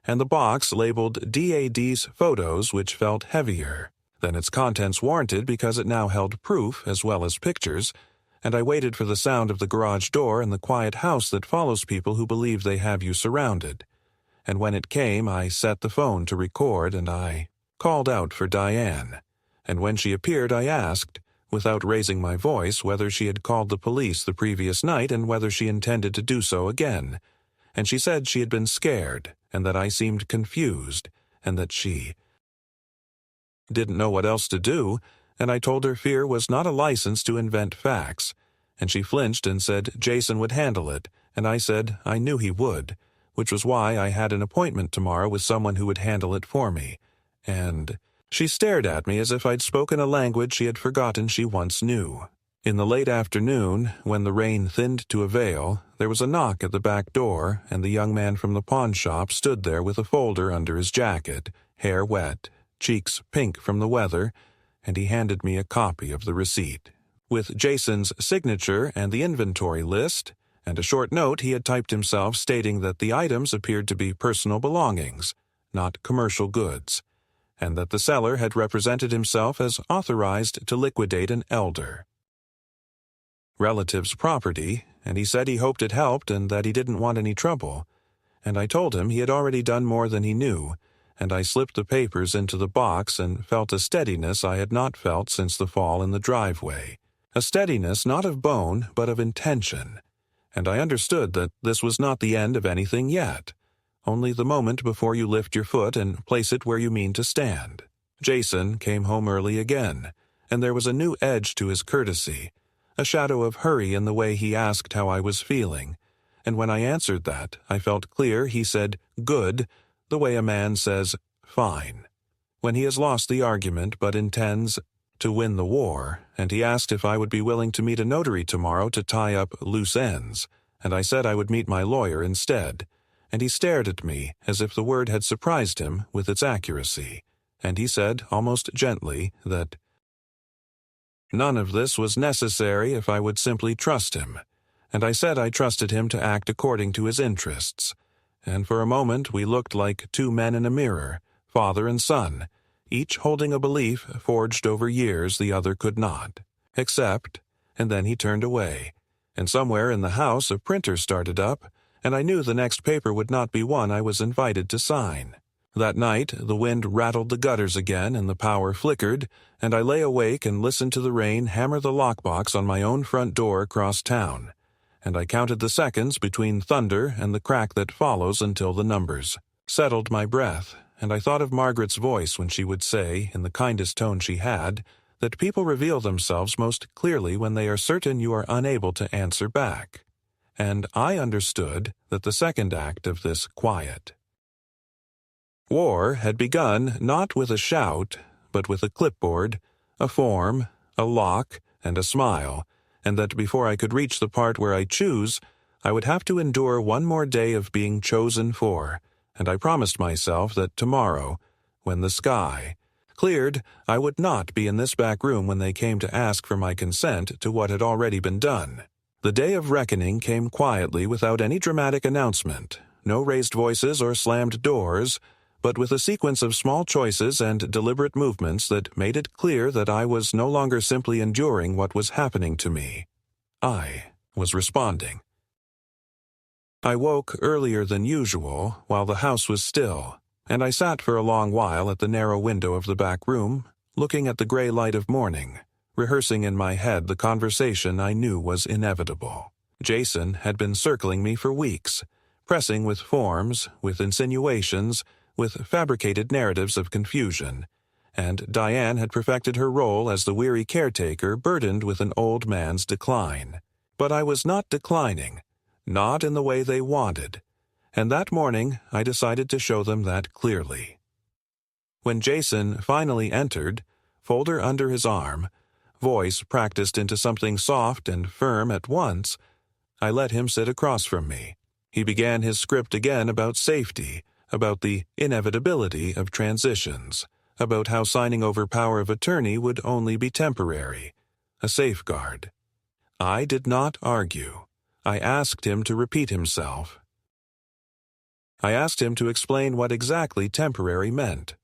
and the box labeled DAD's photos, which felt heavier than its contents warranted because it now held proof as well as pictures, and I waited for the sound of the garage door and the quiet house that follows people who believe they have you surrounded. And when it came, I set the phone to record and I called out for Diane. And when she appeared, I asked, without raising my voice, whether she had called the police the previous night and whether she intended to do so again. And she said she had been scared and that I seemed confused and that she didn't know what else to do, and I told her fear was not a license to invent facts. And she flinched and said Jason would handle it, and I said I knew he would, which was why I had an appointment tomorrow with someone who would handle it for me. And she stared at me as if I'd spoken a language she had forgotten she once knew. In the late afternoon, when the rain thinned to a veil, there was a knock at the back door, and the young man from the pawn shop stood there with a folder under his jacket, hair wet, cheeks pink from the weather, and he handed me a copy of the receipt, with Jason's signature and the inventory list, and a short note he had typed himself stating that the items appeared to be personal belongings, not commercial goods, and that the seller had represented himself as authorized to liquidate an elder relative's property, and he said he hoped it helped and that he didn't want any trouble. And I told him he had already done more than he knew, and I slipped the papers into the box and felt a steadiness I had not felt since the fall in the driveway. A steadiness not of bone, but of intention. And I understood that this was not the end of anything yet, only the moment before you lift your foot and place it where you mean to stand. Jason came home early again, and there was a new edge to his courtesy, a shadow of hurry in the way he asked how I was feeling. And when I answered that, I felt clear he said, good, the way a man says, fine, when he has lost the argument but intends to win the war, and he asked if I would be willing to meet a notary tomorrow to tie up loose ends, and I said I would meet my lawyer instead, and he stared at me as if the word had surprised him with its accuracy, and he said, almost gently, that none of this was necessary if I would simply trust him, and I said I trusted him to act according to his interests. And for a moment we looked like 2 men in a mirror, father and son, each holding a belief forged over years the other could not, except, and then he turned away, and somewhere in the house a printer started up, and I knew the next paper would not be one I was invited to sign. That night the wind rattled the gutters again and the power flickered, and I lay awake and listened to the rain hammer the lockbox on my own front door across town, and I counted the seconds between thunder and the crack that follows until the numbers settled my breath, and I thought of Margaret's voice when she would say, in the kindest tone she had, that people reveal themselves most clearly when they are certain you are unable to answer back. And I understood that the second act of this quiet war had begun not with a shout, but with a clipboard, a form, a lock, and a smile, and that before I could reach the part where I choose, I would have to endure one more day of being chosen for, and I promised myself that tomorrow, when the sky cleared, I would not be in this back room when they came to ask for my consent to what had already been done. The day of reckoning came quietly without any dramatic announcement, no raised voices or slammed doors, but with a sequence of small choices and deliberate movements that made it clear that I was no longer simply enduring what was happening to me. I was responding. I woke earlier than usual while the house was still, and I sat for a long while at the narrow window of the back room, looking at the gray light of morning, rehearsing in my head the conversation I knew was inevitable. Jason had been circling me for weeks, pressing with forms, with insinuations, with fabricated narratives of confusion, and Diane had perfected her role as the weary caretaker burdened with an old man's decline. But I was not declining, not in the way they wanted, and that morning I decided to show them that clearly. When Jason finally entered, folder under his arm, voice practiced into something soft and firm at once, I let him sit across from me. He began his script again about safety, about the inevitability of transitions, about how signing over power of attorney would only be temporary, a safeguard. I did not argue. I asked him to repeat himself. I asked him to explain what exactly temporary meant.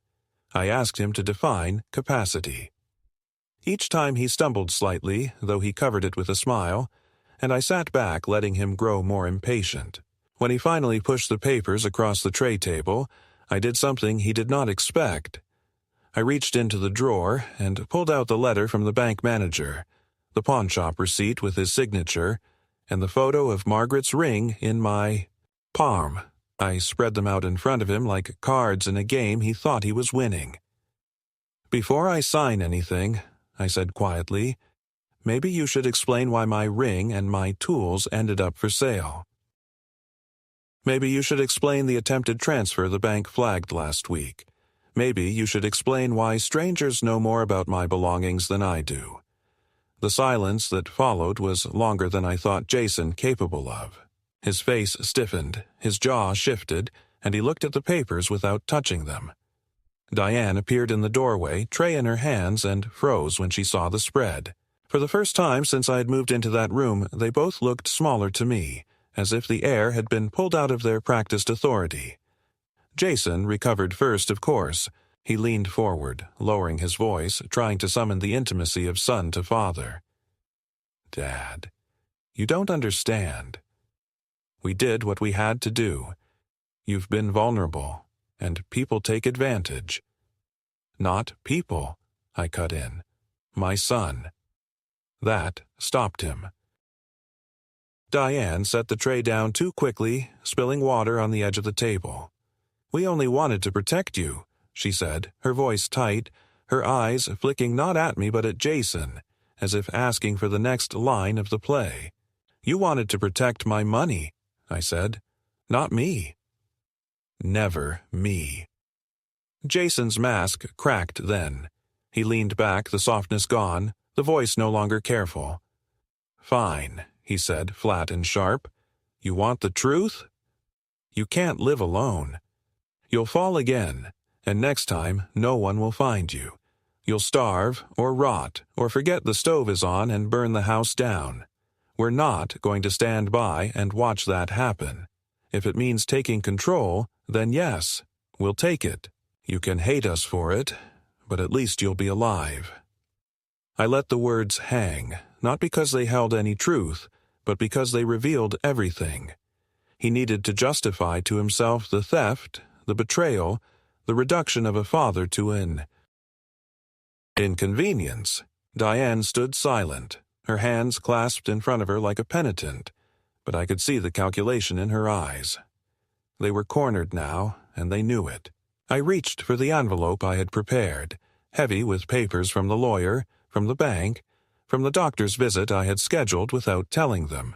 I asked him to define capacity. Each time he stumbled slightly, though he covered it with a smile, and I sat back letting him grow more impatient. When he finally pushed the papers across the tray table, I did something he did not expect. I reached into the drawer and pulled out the letter from the bank manager, the pawnshop receipt with his signature, and the photo of Margaret's ring in my palm. I spread them out in front of him like cards in a game he thought he was winning. "Before I sign anything," I said quietly, "maybe you should explain why my ring and my tools ended up for sale. Maybe you should explain the attempted transfer the bank flagged last week. Maybe you should explain why strangers know more about my belongings than I do." The silence that followed was longer than I thought Jason capable of. His face stiffened, his jaw shifted, and he looked at the papers without touching them. Diane appeared in the doorway, tray in her hands, and froze when she saw the spread. For the first time since I had moved into that room, they both looked smaller to me, as if the air had been pulled out of their practiced authority. Jason recovered first, of course. He leaned forward, lowering his voice, trying to summon the intimacy of son to father. "Dad, you don't understand. We did what we had to do. You've been vulnerable, and people take advantage." "Not people," I cut in. "My son." That stopped him. Diane set the tray down too quickly, spilling water on the edge of the table. "We only wanted to protect you," she said, her voice tight, her eyes flicking not at me but at Jason, as if asking for the next line of the play. "You wanted to protect my money," I said. "Not me." Never me. Jason's mask cracked then. He leaned back, the softness gone, the voice no longer careful. "Fine," he said, flat and sharp. "You want the truth? You can't live alone. You'll fall again, and next time no one will find you. You'll starve, or rot, or forget the stove is on and burn the house down. We're not going to stand by and watch that happen. If it means taking control, then yes, we'll take it. You can hate us for it, but at least you'll be alive." I let the words hang, not because they held any truth, but because they revealed everything. He needed to justify to himself the theft, the betrayal, the reduction of a father to an inconvenience. Diane stood silent, her hands clasped in front of her like a penitent, but I could see the calculation in her eyes. They were cornered now, and they knew it. I reached for the envelope I had prepared, heavy with papers from the lawyer, from the bank, from the doctor's visit I had scheduled without telling them.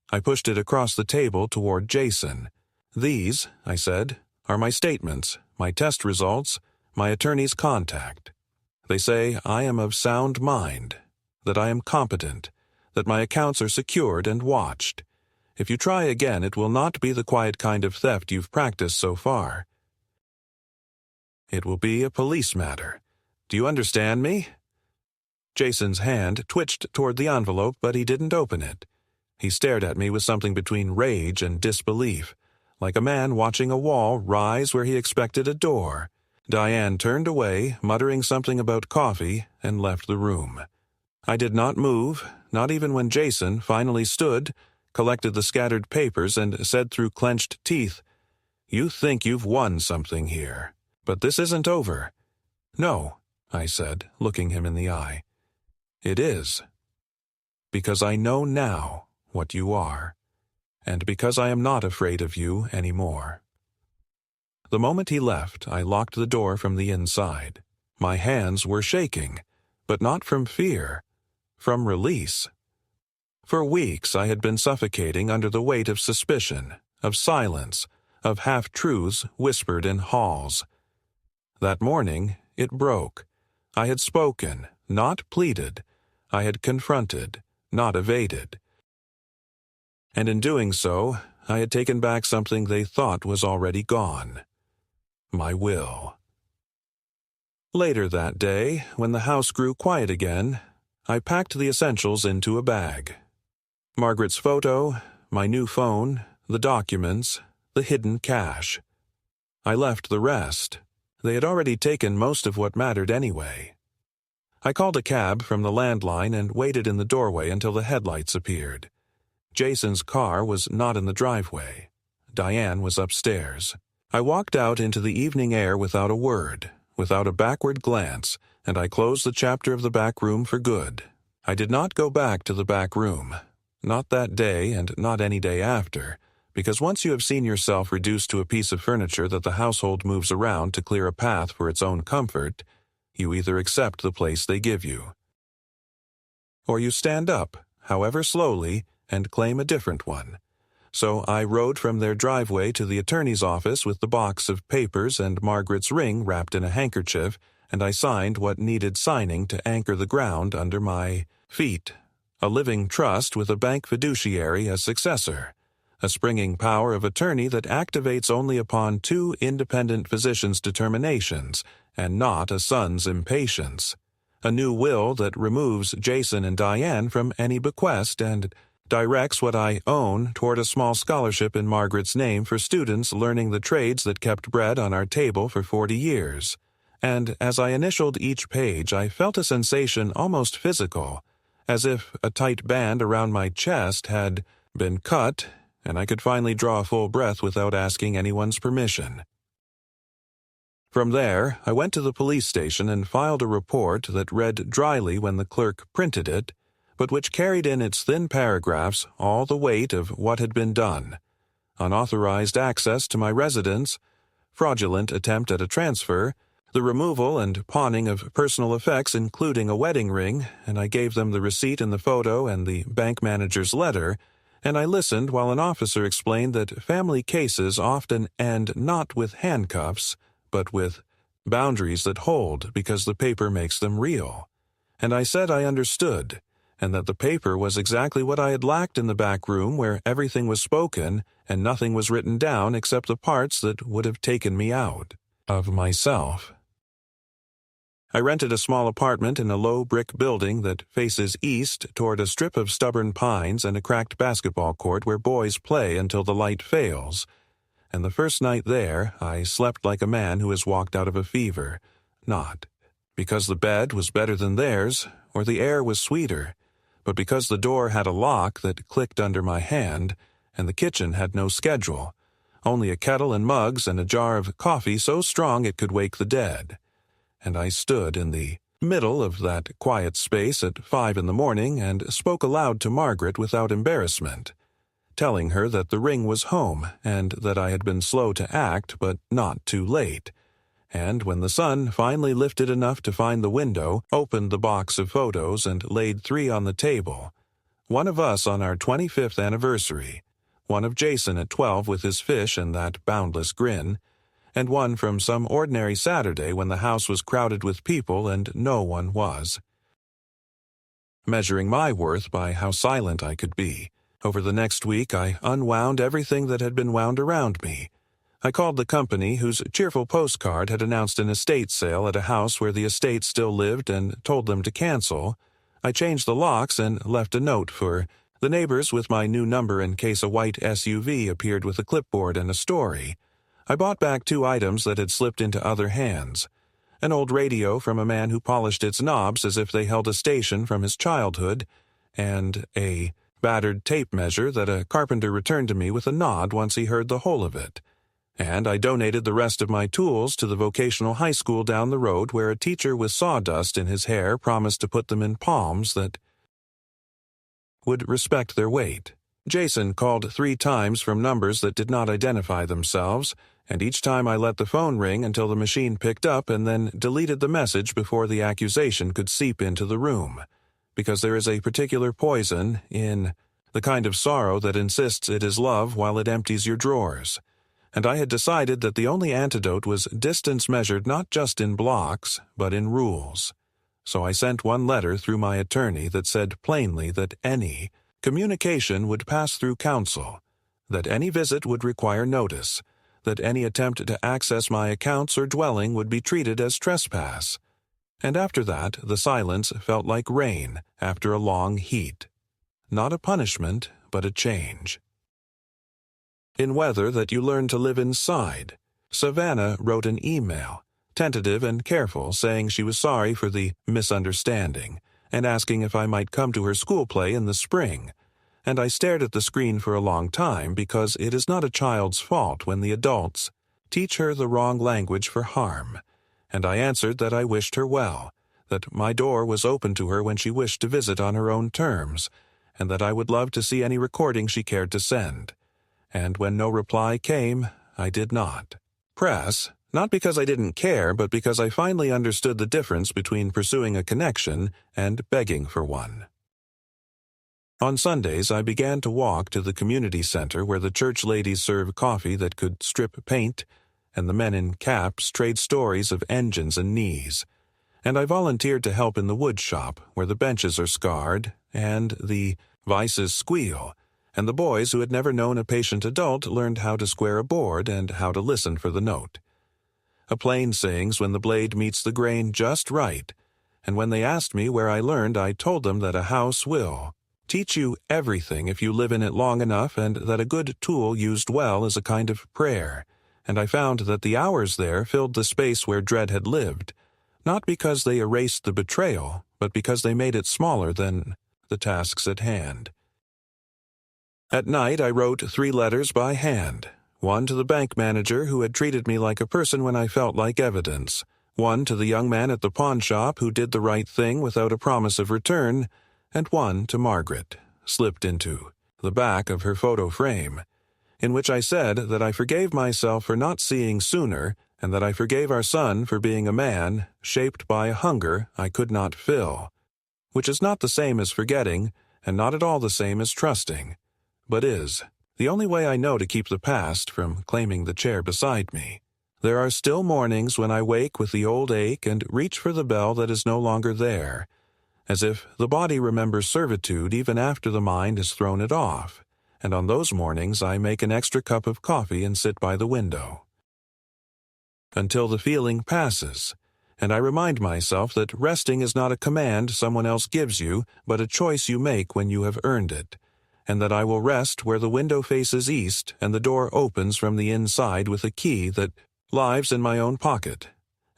I pushed it across the table toward Jason. "These," I said, "are my statements, my test results, my attorney's contact. They say I am of sound mind, that I am competent, that my accounts are secured and watched. If you try again, it will not be the quiet kind of theft you've practiced so far. It will be a police matter. Do you understand me?" Jason's hand twitched toward the envelope, but he didn't open it. He stared at me with something between rage and disbelief, like a man watching a wall rise where he expected a door. Diane turned away, muttering something about coffee, and left the room. I did not move, not even when Jason finally stood, collected the scattered papers, and said through clenched teeth, "You think you've won something here, but this isn't over." "No," I said, looking him in the eye. "It is. Because I know now what you are, and because I am not afraid of you anymore." The moment he left, I locked the door from the inside. My hands were shaking, but not from fear, from release. For weeks I had been suffocating under the weight of suspicion, of silence, of half-truths whispered in halls. That morning, it broke. I had spoken, not pleaded. I had confronted, not evaded. And in doing so, I had taken back something they thought was already gone. My will. Later that day, when the house grew quiet again, I packed the essentials into a bag. Margaret's photo, my new phone, the documents, the hidden cash. I left the rest. They had already taken most of what mattered anyway. I called a cab from the landline and waited in the doorway until the headlights appeared. Jason's car was not in the driveway. Diane was upstairs. I walked out into the evening air without a word, without a backward glance, and I closed the chapter of the back room for good. I did not go back to the back room. Not that day and not any day after, because once you have seen yourself reduced to a piece of furniture that the household moves around to clear a path for its own comfort, you either accept the place they give you, or you stand up, however slowly, and claim a different one. So I rode from their driveway to the attorney's office with the box of papers and Margaret's ring wrapped in a handkerchief, and I signed what needed signing to anchor the ground under my feet. A living trust with a bank fiduciary as successor. A springing power of attorney that activates only upon two independent physicians' determinations, and not a son's impatience. A new will that removes Jason and Diane from any bequest and directs what I own toward a small scholarship in Margaret's name for students learning the trades that kept bread on our table for 40 years. And as I initialed each page, I felt a sensation almost physical, as if a tight band around my chest had been cut, and I could finally draw a full breath without asking anyone's permission. From there, I went to the police station and filed a report that read dryly when the clerk printed it, but which carried in its thin paragraphs all the weight of what had been done. Unauthorized access to my residence, fraudulent attempt at a transfer, the removal and pawning of personal effects including a wedding ring, and I gave them the receipt and the photo and the bank manager's letter, and I listened while an officer explained that family cases often end not with handcuffs, but with boundaries that hold because the paper makes them real. And I said I understood, and that the paper was exactly what I had lacked in the back room where everything was spoken and nothing was written down except the parts that would have taken me out of myself. I rented a small apartment in a low brick building that faces east toward a strip of stubborn pines and a cracked basketball court where boys play until the light fails. And the first night there, I slept like a man who has walked out of a fever, not because the bed was better than theirs or the air was sweeter, but because the door had a lock that clicked under my hand, and the kitchen had no schedule, only a kettle and mugs and a jar of coffee so strong it could wake the dead. And I stood in the middle of that quiet space at 5 a.m. and spoke aloud to Margaret without embarrassment, telling her that the ring was home and that I had been slow to act but not too late, and when the sun finally lifted enough to find the window, opened the box of photos and laid 3 on the table. One of us on our 25th anniversary, one of Jason at 12 with his fish and that boundless grin, and one from some ordinary Saturday when the house was crowded with people and no one was. Measuring my worth by how silent I could be, over the next week I unwound everything that had been wound around me. I called the company whose cheerful postcard had announced an estate sale at a house where the estate still lived and told them to cancel. I changed the locks and left a note for The neighbors with my new number in case a white SUV appeared with a clipboard and a story. I bought back 2 items that had slipped into other hands. An old radio from a man who polished its knobs as if they held a station from his childhood, and a battered tape measure that a carpenter returned to me with a nod once he heard the whole of it. And I donated the rest of my tools to the vocational high school down the road where a teacher with sawdust in his hair promised to put them in palms that would respect their weight. Jason called 3 times from numbers that did not identify themselves, and each time I let the phone ring until the machine picked up and then deleted the message before the accusation could seep into the room. Because there is a particular poison in the kind of sorrow that insists it is love while it empties your drawers. And I had decided that the only antidote was distance measured not just in blocks, but in rules. So I sent one letter through my attorney that said plainly that any communication would pass through counsel, that any visit would require notice, that any attempt to access my accounts or dwelling would be treated as trespass. And after that, the silence felt like rain after a long heat. Not a punishment, but a change. In weather that you learn to live inside, Savannah wrote an email, tentative and careful, saying she was sorry for the misunderstanding, and asking if I might come to her school play in the spring. And I stared at the screen for a long time because it is not a child's fault when the adults teach her the wrong language for harm. And I answered that I wished her well, that my door was open to her when she wished to visit on her own terms, and that I would love to see any recording she cared to send. And when no reply came, I did not press, not because I didn't care, but because I finally understood the difference between pursuing a connection and begging for one. On Sundays, I began to walk to the community center where the church ladies serve coffee that could strip paint, and the men in caps trade stories of engines and knees. And I volunteered to help in the wood shop, where the benches are scarred, and the vices squeal, and the boys who had never known a patient adult learned how to square a board and how to listen for the note. A plane sings when the blade meets the grain just right, and when they asked me where I learned, I told them that a house will teach you everything if you live in it long enough, and that a good tool used well is a kind of prayer. And I found that the hours there filled the space where dread had lived, not because they erased the betrayal, but because they made it smaller than the tasks at hand. At night I wrote 3 letters by hand, one to the bank manager who had treated me like a person when I felt like evidence, one to the young man at the pawn shop who did the right thing without a promise of return, and one to Margaret, slipped into the back of her photo frame, in which I said that I forgave myself for not seeing sooner, and that I forgave our son for being a man shaped by a hunger I could not fill, which is not the same as forgetting, and not at all the same as trusting, but is the only way I know to keep the past from claiming the chair beside me. There are still mornings when I wake with the old ache and reach for the bell that is no longer there, as if the body remembers servitude even after the mind has thrown it off, and on those mornings I make an extra cup of coffee and sit by the window until the feeling passes, and I remind myself that resting is not a command someone else gives you, but a choice you make when you have earned it, and that I will rest where the window faces east and the door opens from the inside with a key that lives in my own pocket,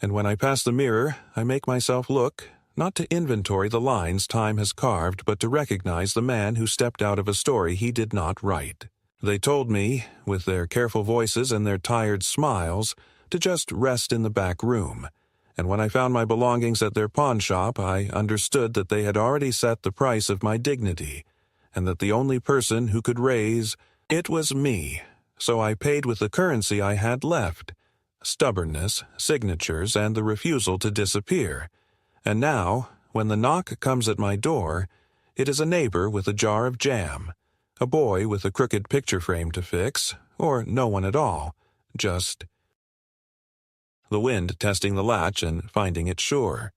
and when I pass the mirror I make myself look, not to inventory the lines time has carved, but to recognize the man who stepped out of a story he did not write. They told me, with their careful voices and their tired smiles, to just rest in the back room, and when I found my belongings at their pawn shop, I understood that they had already set the price of my dignity, and that the only person who could raise it was me, so I paid with the currency I had left, stubbornness, signatures, and the refusal to disappear. And now, when the knock comes at my door, it is a neighbor with a jar of jam, a boy with a crooked picture frame to fix, or no one at all, just the wind testing the latch and finding it sure.